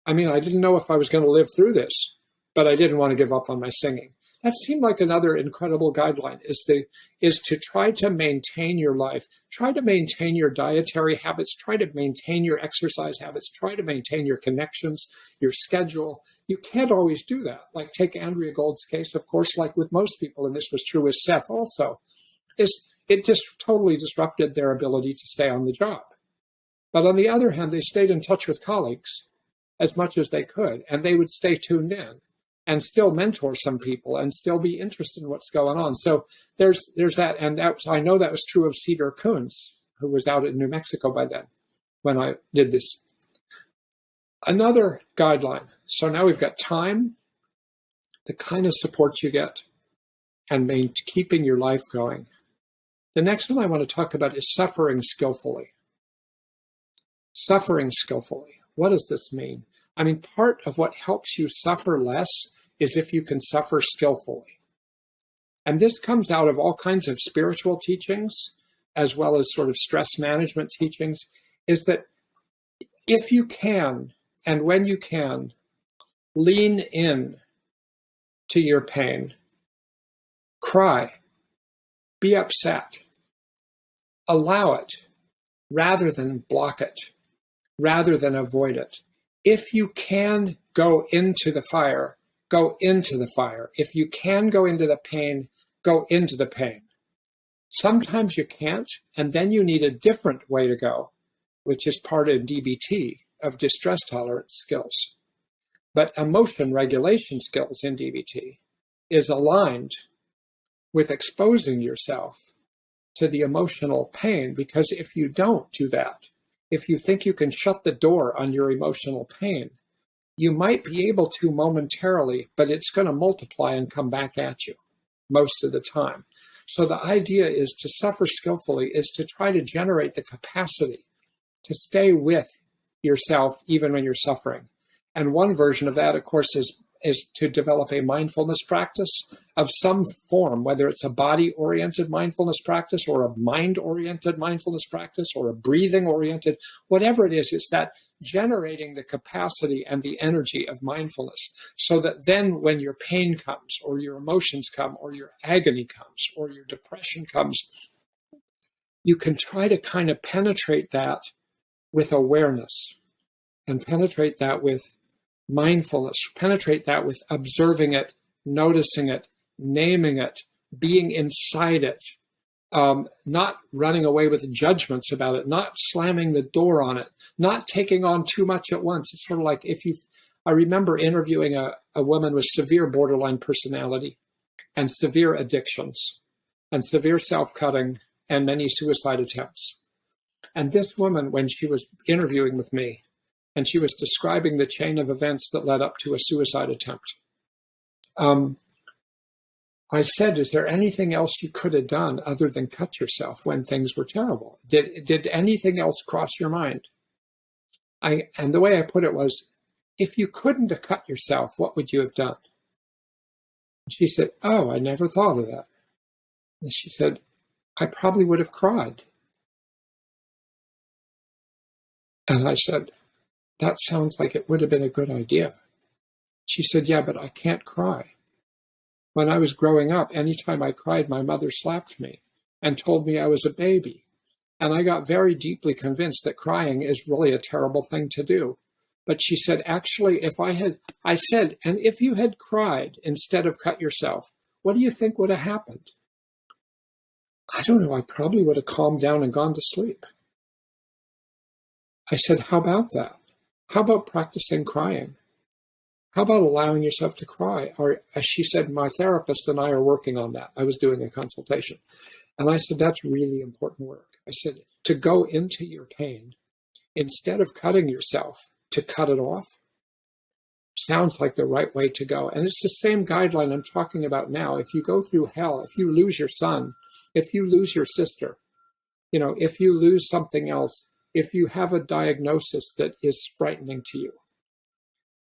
I mean, I didn't know if I was going to live through this, but I didn't want to give up on my singing. That seemed like another incredible guideline, is to try to maintain your life, try to maintain your dietary habits, try to maintain your exercise habits, try to maintain your connections, your schedule. You can't always do that. Like take Andrea Gold's case, of course, like with most people, and this was true with Seth also, it just totally disrupted their ability to stay on the job. But on the other hand, they stayed in touch with colleagues as much as they could, and they would stay tuned in and still mentor some people and still be interested in what's going on. So there's that. And I know that was true of Cedar Coons, who was out in New Mexico by then when I did this. Another guideline. So now we've got time, the kind of support you get, and keeping your life going. The next one I want to talk about is suffering skillfully. Suffering skillfully. What does this mean? I mean, part of what helps you suffer less is if you can suffer skillfully. And this comes out of all kinds of spiritual teachings, as well as sort of stress management teachings, is that if you can, and when you can, lean in to your pain, cry, be upset, allow it, rather than block it, rather than avoid it. If you can go into the fire, go into the fire. If you can go into the pain, go into the pain. Sometimes you can't, and then you need a different way to go, which is part of DBT, of distress tolerance skills. But emotion regulation skills in DBT is aligned with exposing yourself to the emotional pain, because if you don't do that, if you think you can shut the door on your emotional pain, you might be able to momentarily, but it's going to multiply and come back at you most of the time. So the idea is to suffer skillfully is to try to generate the capacity to stay with yourself even when you're suffering. And one version of that, of course, is to develop a mindfulness practice of some form, whether it's a body-oriented mindfulness practice or a mind-oriented mindfulness practice or a breathing-oriented, whatever it is, it's that generating the capacity and the energy of mindfulness so that then when your pain comes or your emotions come or your agony comes or your depression comes, you can try to kind of penetrate that with awareness and penetrate that with mindfulness, penetrate that with observing it, noticing it, naming it, being inside it, not running away with judgments about it, not slamming the door on it, not taking on too much at once. It's sort of like I remember interviewing a woman with severe borderline personality and severe addictions and severe self-cutting and many suicide attempts. And this woman, when she was interviewing with me, And she was describing the chain of events that led up to a suicide attempt. I said, is there anything else you could have done other than cut yourself when things were terrible? Did anything else cross your mind? And the way I put it was, if you couldn't have cut yourself, what would you have done? And she said, oh, I never thought of that. And she said, I probably would have cried. And I said, that sounds like it would have been a good idea. She said, yeah, but I can't cry. When I was growing up, anytime I cried, my mother slapped me and told me I was a baby. And I got very deeply convinced that crying is really a terrible thing to do. But she said, actually, I said, and if you had cried instead of cut yourself, what do you think would have happened? I don't know, I probably would have calmed down and gone to sleep. I said, how about that? How about practicing crying? How about allowing yourself to cry? Or, as she said, my therapist and I are working on that. I was doing a consultation. And I said, that's really important work. I said, to go into your pain, instead of cutting yourself, to cut it off, sounds like the right way to go. And it's the same guideline I'm talking about now. If you go through hell, if you lose your son, if you lose your sister, if you lose something else, if you have a diagnosis that is frightening to you,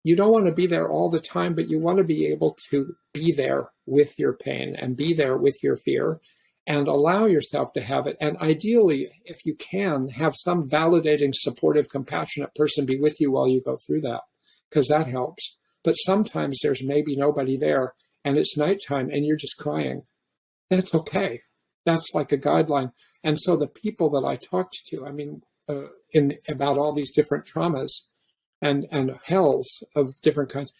you don't want to be there all the time, but you want to be able to be there with your pain and be there with your fear and allow yourself to have it. And ideally, if you can, have some validating, supportive, compassionate person be with you while you go through that, because that helps. But sometimes there's maybe nobody there and it's nighttime and you're just crying. That's okay. That's like a guideline. And so the people that I talked to, about all these different traumas, and hells of different kinds,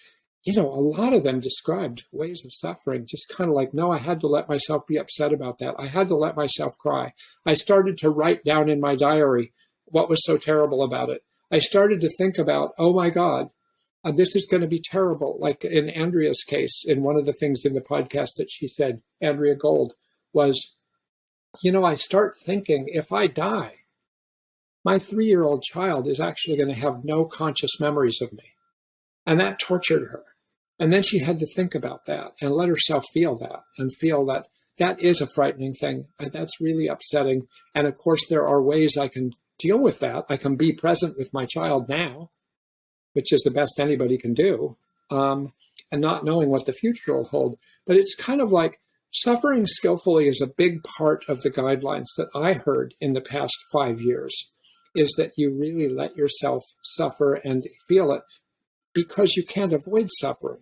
a lot of them described ways of suffering, just kind of like, no, I had to let myself be upset about that. I had to let myself cry. I started to write down in my diary what was so terrible about it. I started to think about, oh my God, this is going to be terrible. Like in Andrea's case, in one of the things in the podcast that she said, Andrea Gold, was, I start thinking, if I die, my 3-year-old child is actually going to have no conscious memories of me. And that tortured her. And then she had to think about that and let herself feel that and feel that that is a frightening thing. And that's really upsetting. And of course, there are ways I can deal with that. I can be present with my child now, which is the best anybody can do, and not knowing what the future will hold. But it's kind of like suffering skillfully is a big part of the guidelines that I heard in the past 5 years. Is that you really let yourself suffer and feel it, because you can't avoid suffering.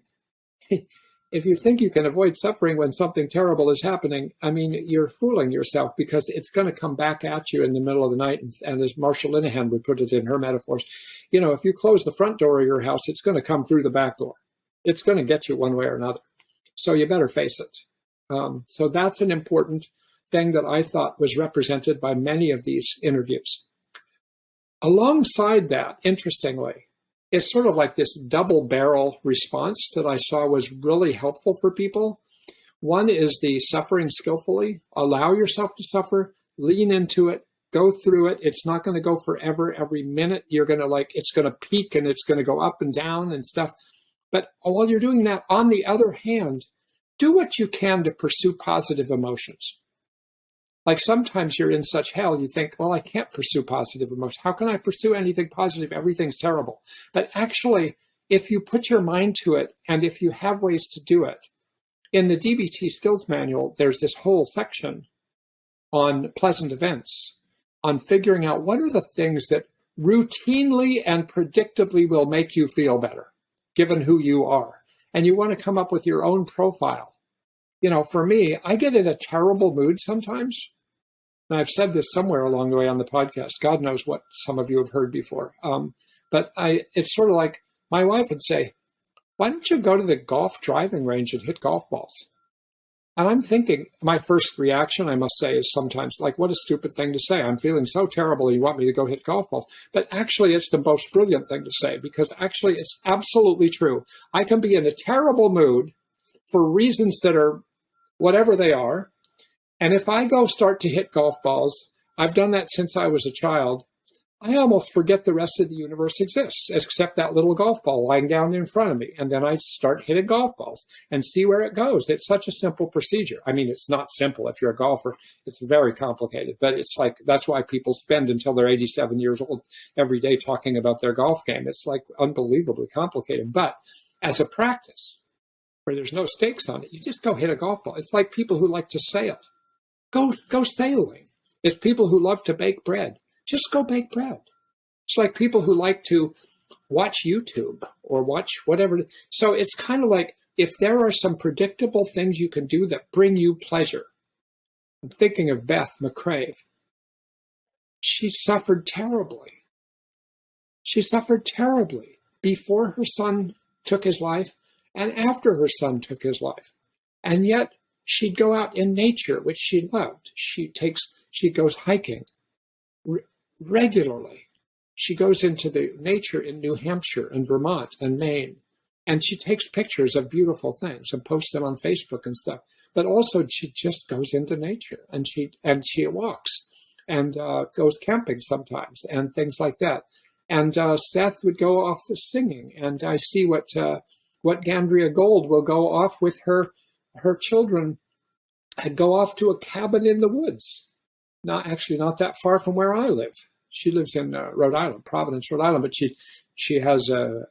If you think you can avoid suffering when something terrible is happening, you're fooling yourself, because it's going to come back at you in the middle of the night. And as Marsha Linehan would put it in her metaphors, if you close the front door of your house, it's going to come through the back door. It's going to get you one way or another. So you better face it. So that's an important thing that I thought was represented by many of these interviews. Alongside that, interestingly, it's sort of like this double barrel response that I saw was really helpful for people. One is the suffering skillfully, allow yourself to suffer, lean into it, go through it. It's not going to go forever. Every minute you're going to it's going to peak and it's going to go up and down and stuff. But while you're doing that, on the other hand, do what you can to pursue positive emotions. Like sometimes you're in such hell, you think, well, I can't pursue positive emotions. How can I pursue anything positive? Everything's terrible. But actually, if you put your mind to it, and if you have ways to do it, in the DBT skills manual, there's this whole section on pleasant events, on figuring out what are the things that routinely and predictably will make you feel better, given who you are. And you want to come up with your own profile. For me, I get in a terrible mood sometimes. And I've said this somewhere along the way on the podcast. God knows what some of you have heard before. But it's sort of like my wife would say, why don't you go to the golf driving range and hit golf balls? And I'm thinking, my first reaction, I must say, is sometimes like, what a stupid thing to say. I'm feeling so terrible and you want me to go hit golf balls. But actually, it's the most brilliant thing to say, because actually it's absolutely true. I can be in a terrible mood for reasons that are whatever they are. And if I go start to hit golf balls, I've done that since I was a child, I almost forget the rest of the universe exists, except that little golf ball lying down in front of me. And then I start hitting golf balls and see where it goes. It's such a simple procedure. I mean, it's not simple if you're a golfer. It's very complicated, but it's like, that's why people spend until they're 87 years old every day talking about their golf game. It's like unbelievably complicated. But as a practice where there's no stakes on it, you just go hit a golf ball. It's like people who like to sail. Go sailing. It's people who love to bake bread. Just go bake bread. It's like people who like to watch YouTube or watch whatever. So it's kind of like, if there are some predictable things you can do that bring you pleasure. I'm thinking of Beth McCrave. She suffered terribly. She suffered terribly before her son took his life and after her son took his life. And yet she'd go out in nature, which she loved. She goes hiking regularly. She goes into the nature in New Hampshire and Vermont and Maine, and she takes pictures of beautiful things and posts them on Facebook and stuff. But also she just goes into nature and she walks and goes camping sometimes and things like that. And Seth would go off singing, and I see what Gandria Gold will go off with her children and go off to a cabin in the woods. Not that far from where I live. She lives in Rhode Island, Providence, Rhode Island, but she has a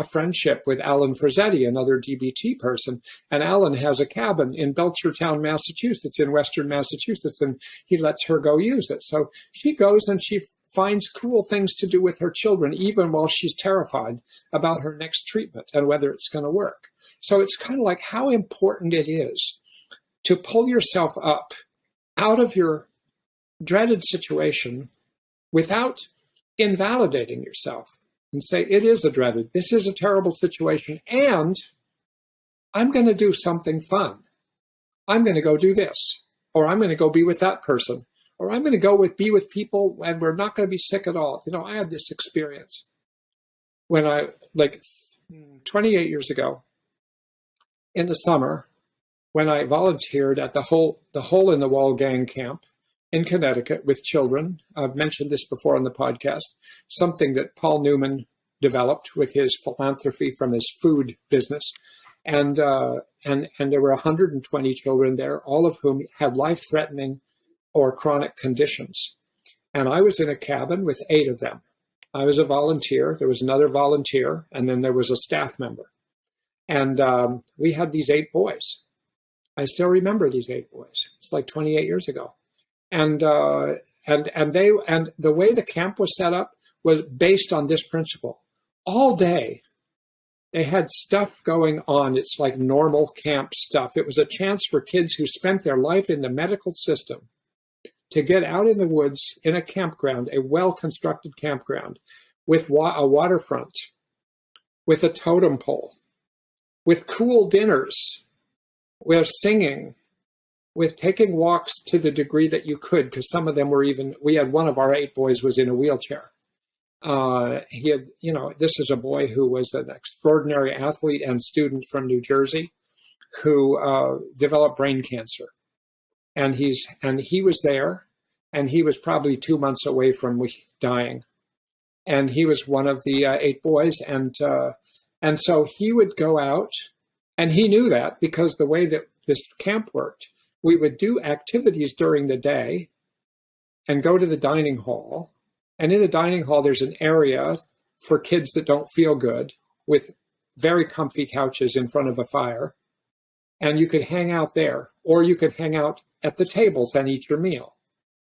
friendship with Alan Frazzetti, another DBT person, and Alan has a cabin in Belchertown, Massachusetts, in western Massachusetts, and he lets her go use it. So she goes and she finds cool things to do with her children, even while she's terrified about her next treatment and whether it's going to work. So it's kind of like how important it is to pull yourself up out of your dreaded situation without invalidating yourself and say, it is a dreaded, this is a terrible situation, and I'm going to do something fun. I'm going to go do this, or I'm going to go be with that person, or I'm going to go be with people and we're not going to be sick at all. You know, I had this experience when 28 years ago in the summer, when I volunteered at the Hole in the Wall gang camp in Connecticut with children. I've mentioned this before on the podcast, something that Paul Newman developed with his philanthropy from his food business. And there were 120 children there, all of whom had life-threatening or chronic conditions. And I was in a cabin with 8 of them. I was a volunteer. There was another volunteer, and then there was a staff member. And we had these 8 boys. I still remember these 8 boys. It's like 28 years ago. And the way the camp was set up was based on this principle. All day, they had stuff going on. It's like normal camp stuff. It was a chance for kids who spent their life in the medical system to get out in the woods in a campground, a well-constructed campground, with a waterfront, with a totem pole, with cool dinners, with singing, with taking walks to the degree that you could, because some of them were we had one of our 8 boys was in a wheelchair. This is a boy who was an extraordinary athlete and student from New Jersey who developed brain cancer. And he was there, and he was probably 2 months away from dying. And he was one of the 8 boys. And so he would go out, and he knew that because the way that this camp worked, we would do activities during the day and go to the dining hall. And in the dining hall, there's an area for kids that don't feel good with very comfy couches in front of a fire. And you could hang out there, or you could hang out at the tables and eat your meal.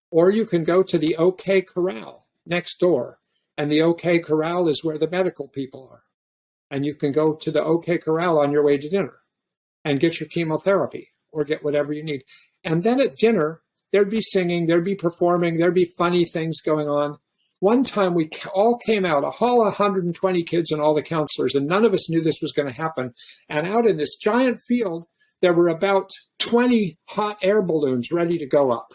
Or you can go to the OK Corral next door. And the OK Corral is where the medical people are. And you can go to the OK Corral on your way to dinner and get your chemotherapy or get whatever you need. And then at dinner, there'd be singing, there'd be performing, there'd be funny things going on. One time we all came out, a hall of 120 kids and all the counselors, and none of us knew this was going to happen. And out in this giant field, there were about 20 hot air balloons ready to go up.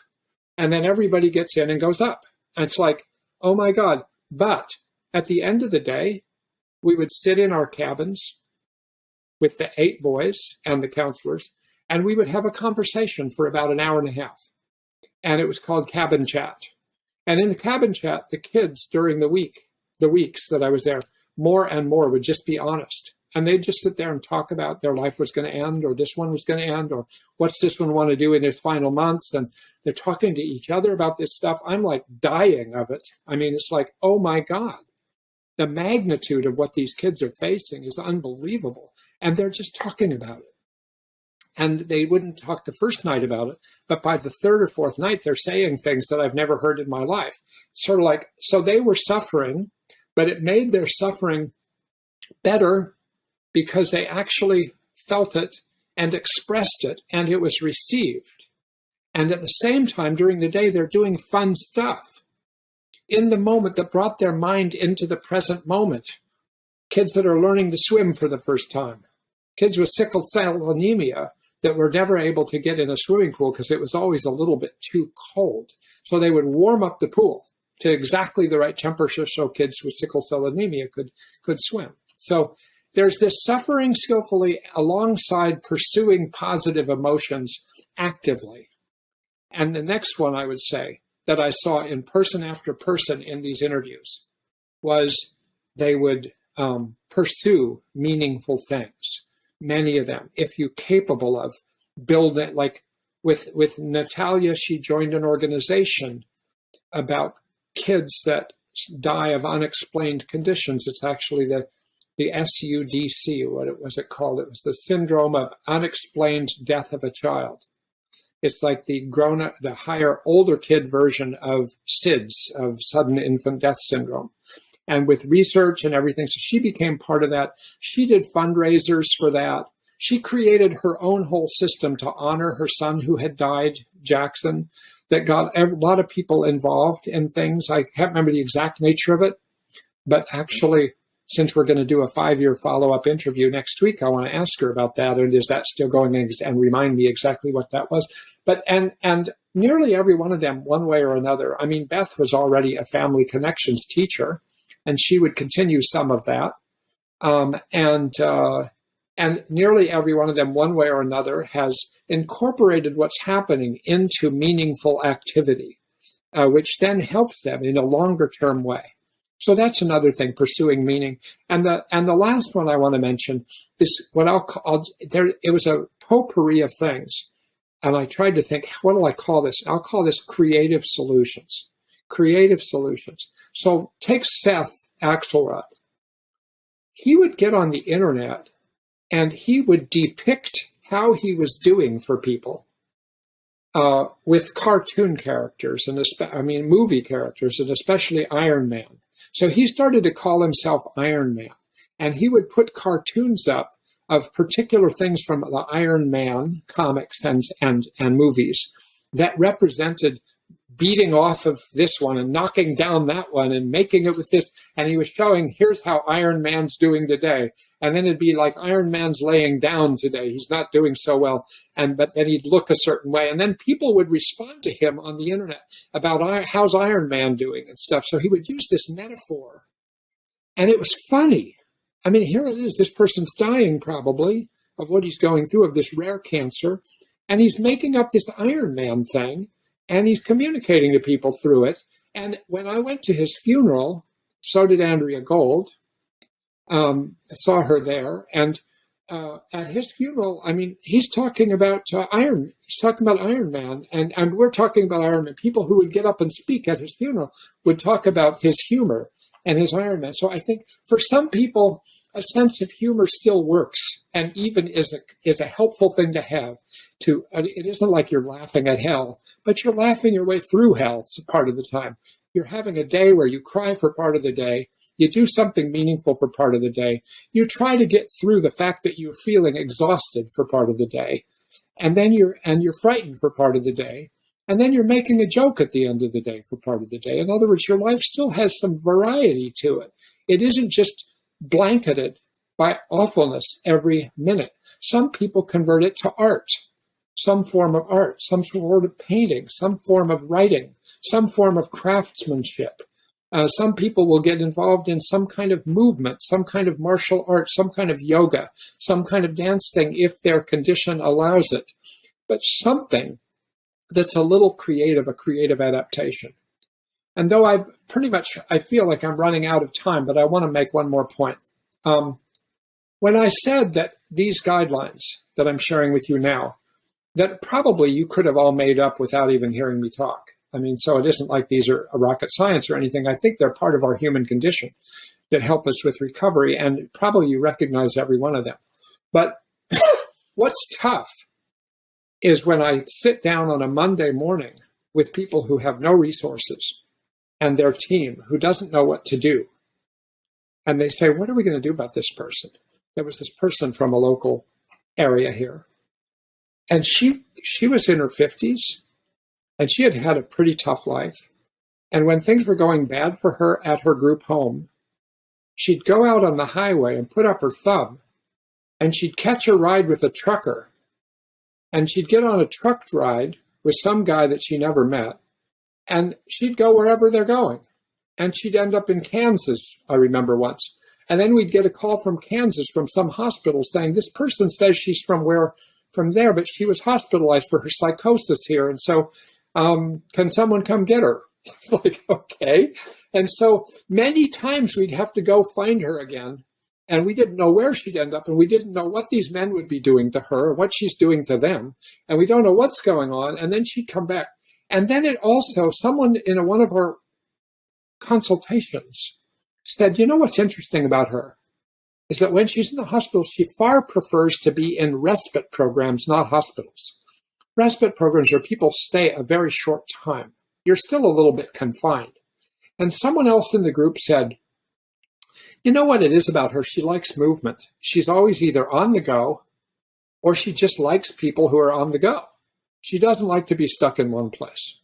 And then everybody gets in and goes up. And it's like, oh my God. But at the end of the day, we would sit in our cabins with the 8 boys and the counselors, and we would have a conversation for about an hour and a half. And it was called cabin chat. And in the cabin chat, the kids during the weeks that I was there, more and more would just be honest. And they'd just sit there and talk about their life was going to end, or this one was going to end, or what's this one want to do in its final months. And they're talking to each other about this stuff. I'm like dying of it. I mean, it's like, oh my God, the magnitude of what these kids are facing is unbelievable. And they're just talking about it. And they wouldn't talk the first night about it, but by the third or fourth night, they're saying things that I've never heard in my life. Sort of like, so they were suffering, but it made their suffering better because they actually felt it and expressed it, and it was received. And at the same time, during the day, they're doing fun stuff in the moment that brought their mind into the present moment. Kids that are learning to swim for the first time. Kids with sickle cell anemia that were never able to get in a swimming pool because it was always a little bit too cold. So they would warm up the pool to exactly the right temperature so kids with sickle cell anemia could swim. So there's this suffering skillfully alongside pursuing positive emotions actively. And the next one I would say that I saw in person after person in these interviews was they would pursue meaningful things. Many of them, if you're capable of building, like with Natalia, she joined an organization about kids that die of unexplained conditions. It's actually the SUDC, what was it called? It was the Syndrome of Unexplained Death of a Child. It's like the higher, older kid version of SIDS, of Sudden Infant Death Syndrome. And with research and everything, so she became part of that. She did fundraisers for that. She created her own whole system to honor her son who had died, Jackson, that got a lot of people involved in things. I can't remember the exact nature of it, but actually, since we're going to do a 5-year follow-up interview next week, I want to ask her about that. And is that still going, and remind me exactly what that was. But and nearly every one of them, one way or another. I mean, Beth was already a family connections teacher, and she would continue some of that. And nearly every one of them, one way or another, has incorporated what's happening into meaningful activity, which then helps them in a longer-term way. So that's another thing, pursuing meaning. And the last one I want to mention is what I'll call, it was a potpourri of things. And I tried to think, what do I call this? I'll call this creative solutions. Creative solutions. So take Seth Axelrod. He would get on the internet and he would depict how he was doing for people with cartoon characters and movie characters, and especially Iron Man. So he started to call himself Iron Man, and he would put cartoons up of particular things from the Iron Man comics and movies that represented beating off of this one and knocking down that one and making it with this. And he was showing, here's how Iron Man's doing today. And then it'd be like, Iron Man's laying down today. He's not doing so well. But then he'd look a certain way. And then people would respond to him on the internet about how's Iron Man doing and stuff. So he would use this metaphor. And it was funny. I mean, here it is. This person's dying probably of what he's going through, of this rare cancer. And he's making up this Iron Man thing. And he's communicating to people through it. And when I went to his funeral, so did Andrea Gold. I saw her there. And at his funeral, I mean, he's talking about Iron Man. And we're talking about Iron Man. People who would get up and speak at his funeral would talk about his humor and his Iron Man. So I think for some people, a sense of humor still works and even is a helpful thing to have. It isn't like you're laughing at hell, but you're laughing your way through hell part of the time. You're having a day where you cry for part of the day. You do something meaningful for part of the day. You try to get through the fact that you're feeling exhausted for part of the day. And then you're frightened for part of the day. And then you're making a joke at the end of the day for part of the day. In other words, your life still has some variety to it. It isn't just blanketed by awfulness every minute. Some people convert it to art, some form of art, some sort of painting, some form of writing, some form of craftsmanship. Some people will get involved in some kind of movement, some kind of martial arts, some kind of yoga, some kind of dance thing if their condition allows it. But something that's a little creative, a creative adaptation. And though I feel like I'm running out of time, but I want to make one more point. When I said that these guidelines that I'm sharing with you now, that probably you could have all made up without even hearing me talk. I mean, so it isn't like these are a rocket science or anything. I think they're part of our human condition that help us with recovery, and probably you recognize every one of them. But what's tough is when I sit down on a Monday morning with people who have no resources and their team who doesn't know what to do. And they say, what are we going to do about this person? There was this person from a local area here. And she was in her 50s, and she had had a pretty tough life. And when things were going bad for her at her group home, she'd go out on the highway and put up her thumb, and she'd catch a ride with a trucker. And she'd get on a truck ride with some guy that she never met, and she'd go wherever they're going. And she'd end up in Kansas, I remember once. And then we'd get a call from Kansas from some hospital saying, this person says she's from there, but she was hospitalized for her psychosis here. And so can someone come get her? It's like, okay. And so many times we'd have to go find her again. And we didn't know where she'd end up. And we didn't know what these men would be doing to her, what she's doing to them. And we don't know what's going on. And then she'd come back. And then it also, someone in one of our consultations said, you know what's interesting about her is that when she's in the hospital, she far prefers to be in respite programs, not hospitals. Respite programs where people stay a very short time. You're still a little bit confined. And someone else in the group said, you know what it is about her? She likes movement. She's always either on the go or she just likes people who are on the go. She doesn't like to be stuck in one place.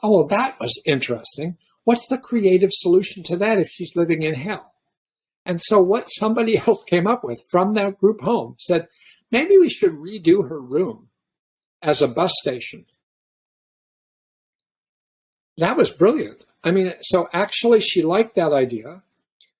Oh, well, that was interesting. What's the creative solution to that if she's living in hell? And so what somebody else came up with from that group home said, maybe we should redo her room as a bus station. That was brilliant. I mean, so actually she liked that idea.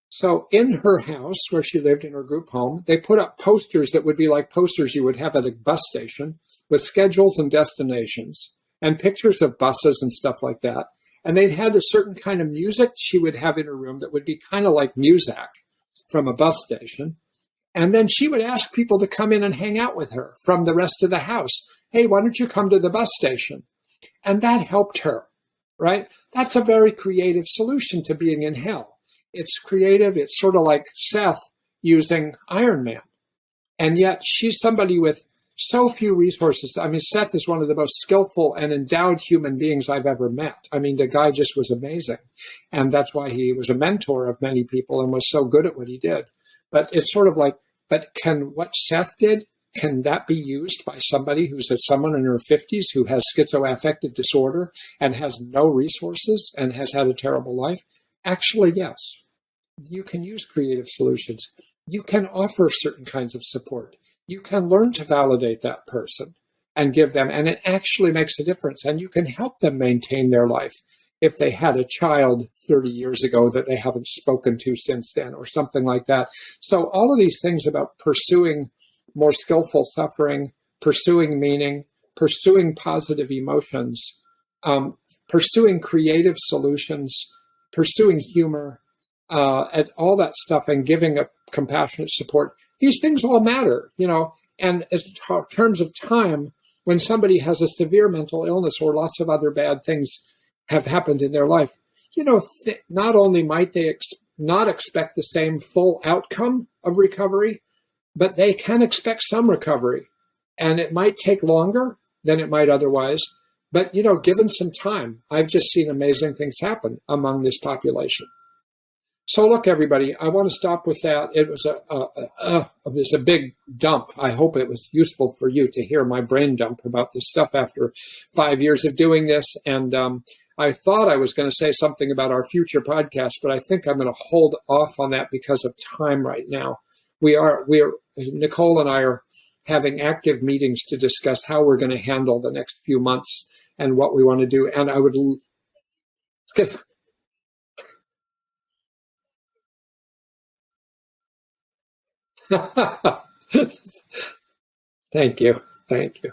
So in her house where she lived in her group home, they put up posters that would be like posters you would have at a bus station with schedules and destinations and pictures of buses and stuff like that. And they had a certain kind of music she would have in her room that would be kind of like Muzak from a bus station. And then she would ask people to come in and hang out with her from the rest of the house. Hey, why don't you come to the bus station? And that helped her, right? That's a very creative solution to being in hell. It's creative. It's sort of like Seth using Iron Man. And yet she's somebody with so few resources. I mean, Seth is one of the most skillful and endowed human beings I've ever met. I mean, the guy just was amazing. And that's why he was a mentor of many people and was so good at what he did. But it's sort of like, but can what Seth did, can that be used by somebody who's someone in her 50s who has schizoaffective disorder and has no resources and has had a terrible life? Actually, yes. You can use creative solutions. You can offer certain kinds of support. You can learn to validate that person and give them, and it actually makes a difference. And you can help them maintain their life if they had a child 30 years ago that they haven't spoken to since then or something like that. So all of these things about pursuing more skillful suffering, pursuing meaning, pursuing positive emotions, pursuing creative solutions, pursuing humor, and all that stuff, and giving a compassionate support. These things all matter, you know, and in terms of time, when somebody has a severe mental illness or lots of other bad things have happened in their life, you know, not only might they not expect the same full outcome of recovery, but they can expect some recovery. And it might take longer than it might otherwise. But, you know, given some time, I've just seen amazing things happen among this population. So look, everybody, I want to stop with that. It was a big dump. I hope it was useful for you to hear my brain dump about this stuff after 5 years of doing this. And I thought I was going to say something about our future podcast, but I think I'm going to hold off on that because of time right now. Nicole and I are having active meetings to discuss how we're going to handle the next few months and what we want to do. And I would skip. Thank you. Thank you.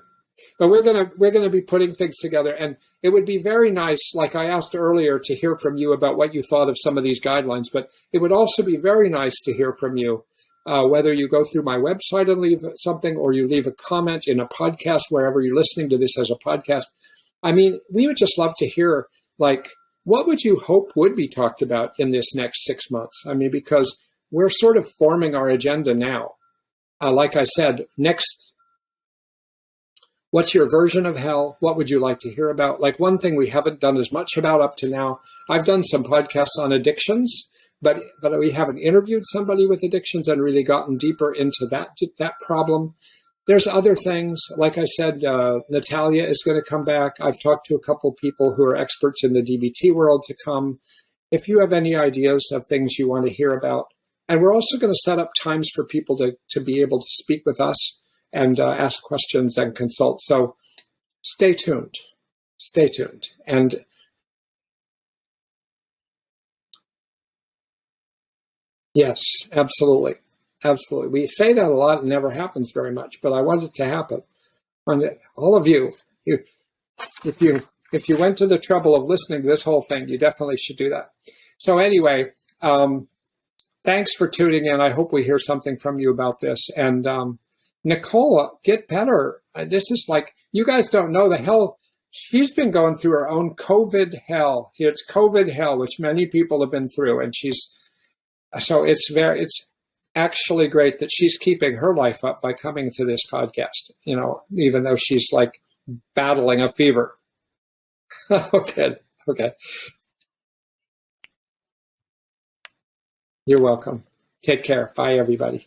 but we're gonna be putting things together, and it would be very nice, like I asked earlier, to hear from you about what you thought of some of these guidelines. But it would also be very nice to hear from you, whether you go through my website and leave something, or you leave a comment in a podcast, wherever you're listening to this as a podcast. I mean, we would just love to hear, like, what would you hope would be talked about in this next 6 months? I mean, because we're sort of forming our agenda now. Like I said, next, what's your version of hell? What would you like to hear about? Like, one thing we haven't done as much about up to now, I've done some podcasts on addictions, but we haven't interviewed somebody with addictions and really gotten deeper into that problem. There's other things. Like I said, Natalia is going to come back. I've talked to a couple people who are experts in the DBT world to come. If you have any ideas of things you want to hear about. And we're also going to set up times for people to be able to speak with us and ask questions and consult. So stay tuned. Stay tuned. And yes, absolutely. Absolutely. We say that a lot and never happens very much, but I want it to happen. And all of you, if you went to the trouble of listening to this whole thing, you definitely should do that. So anyway, thanks for tuning in. I hope we hear something from you about this. And Nicola, get better. This is like, you guys don't know the hell. She's been going through her own COVID hell. It's COVID hell, which many people have been through. And it's actually great that she's keeping her life up by coming to this podcast, even though she's like battling a fever. Okay. Okay. You're welcome. Take care. Bye, everybody.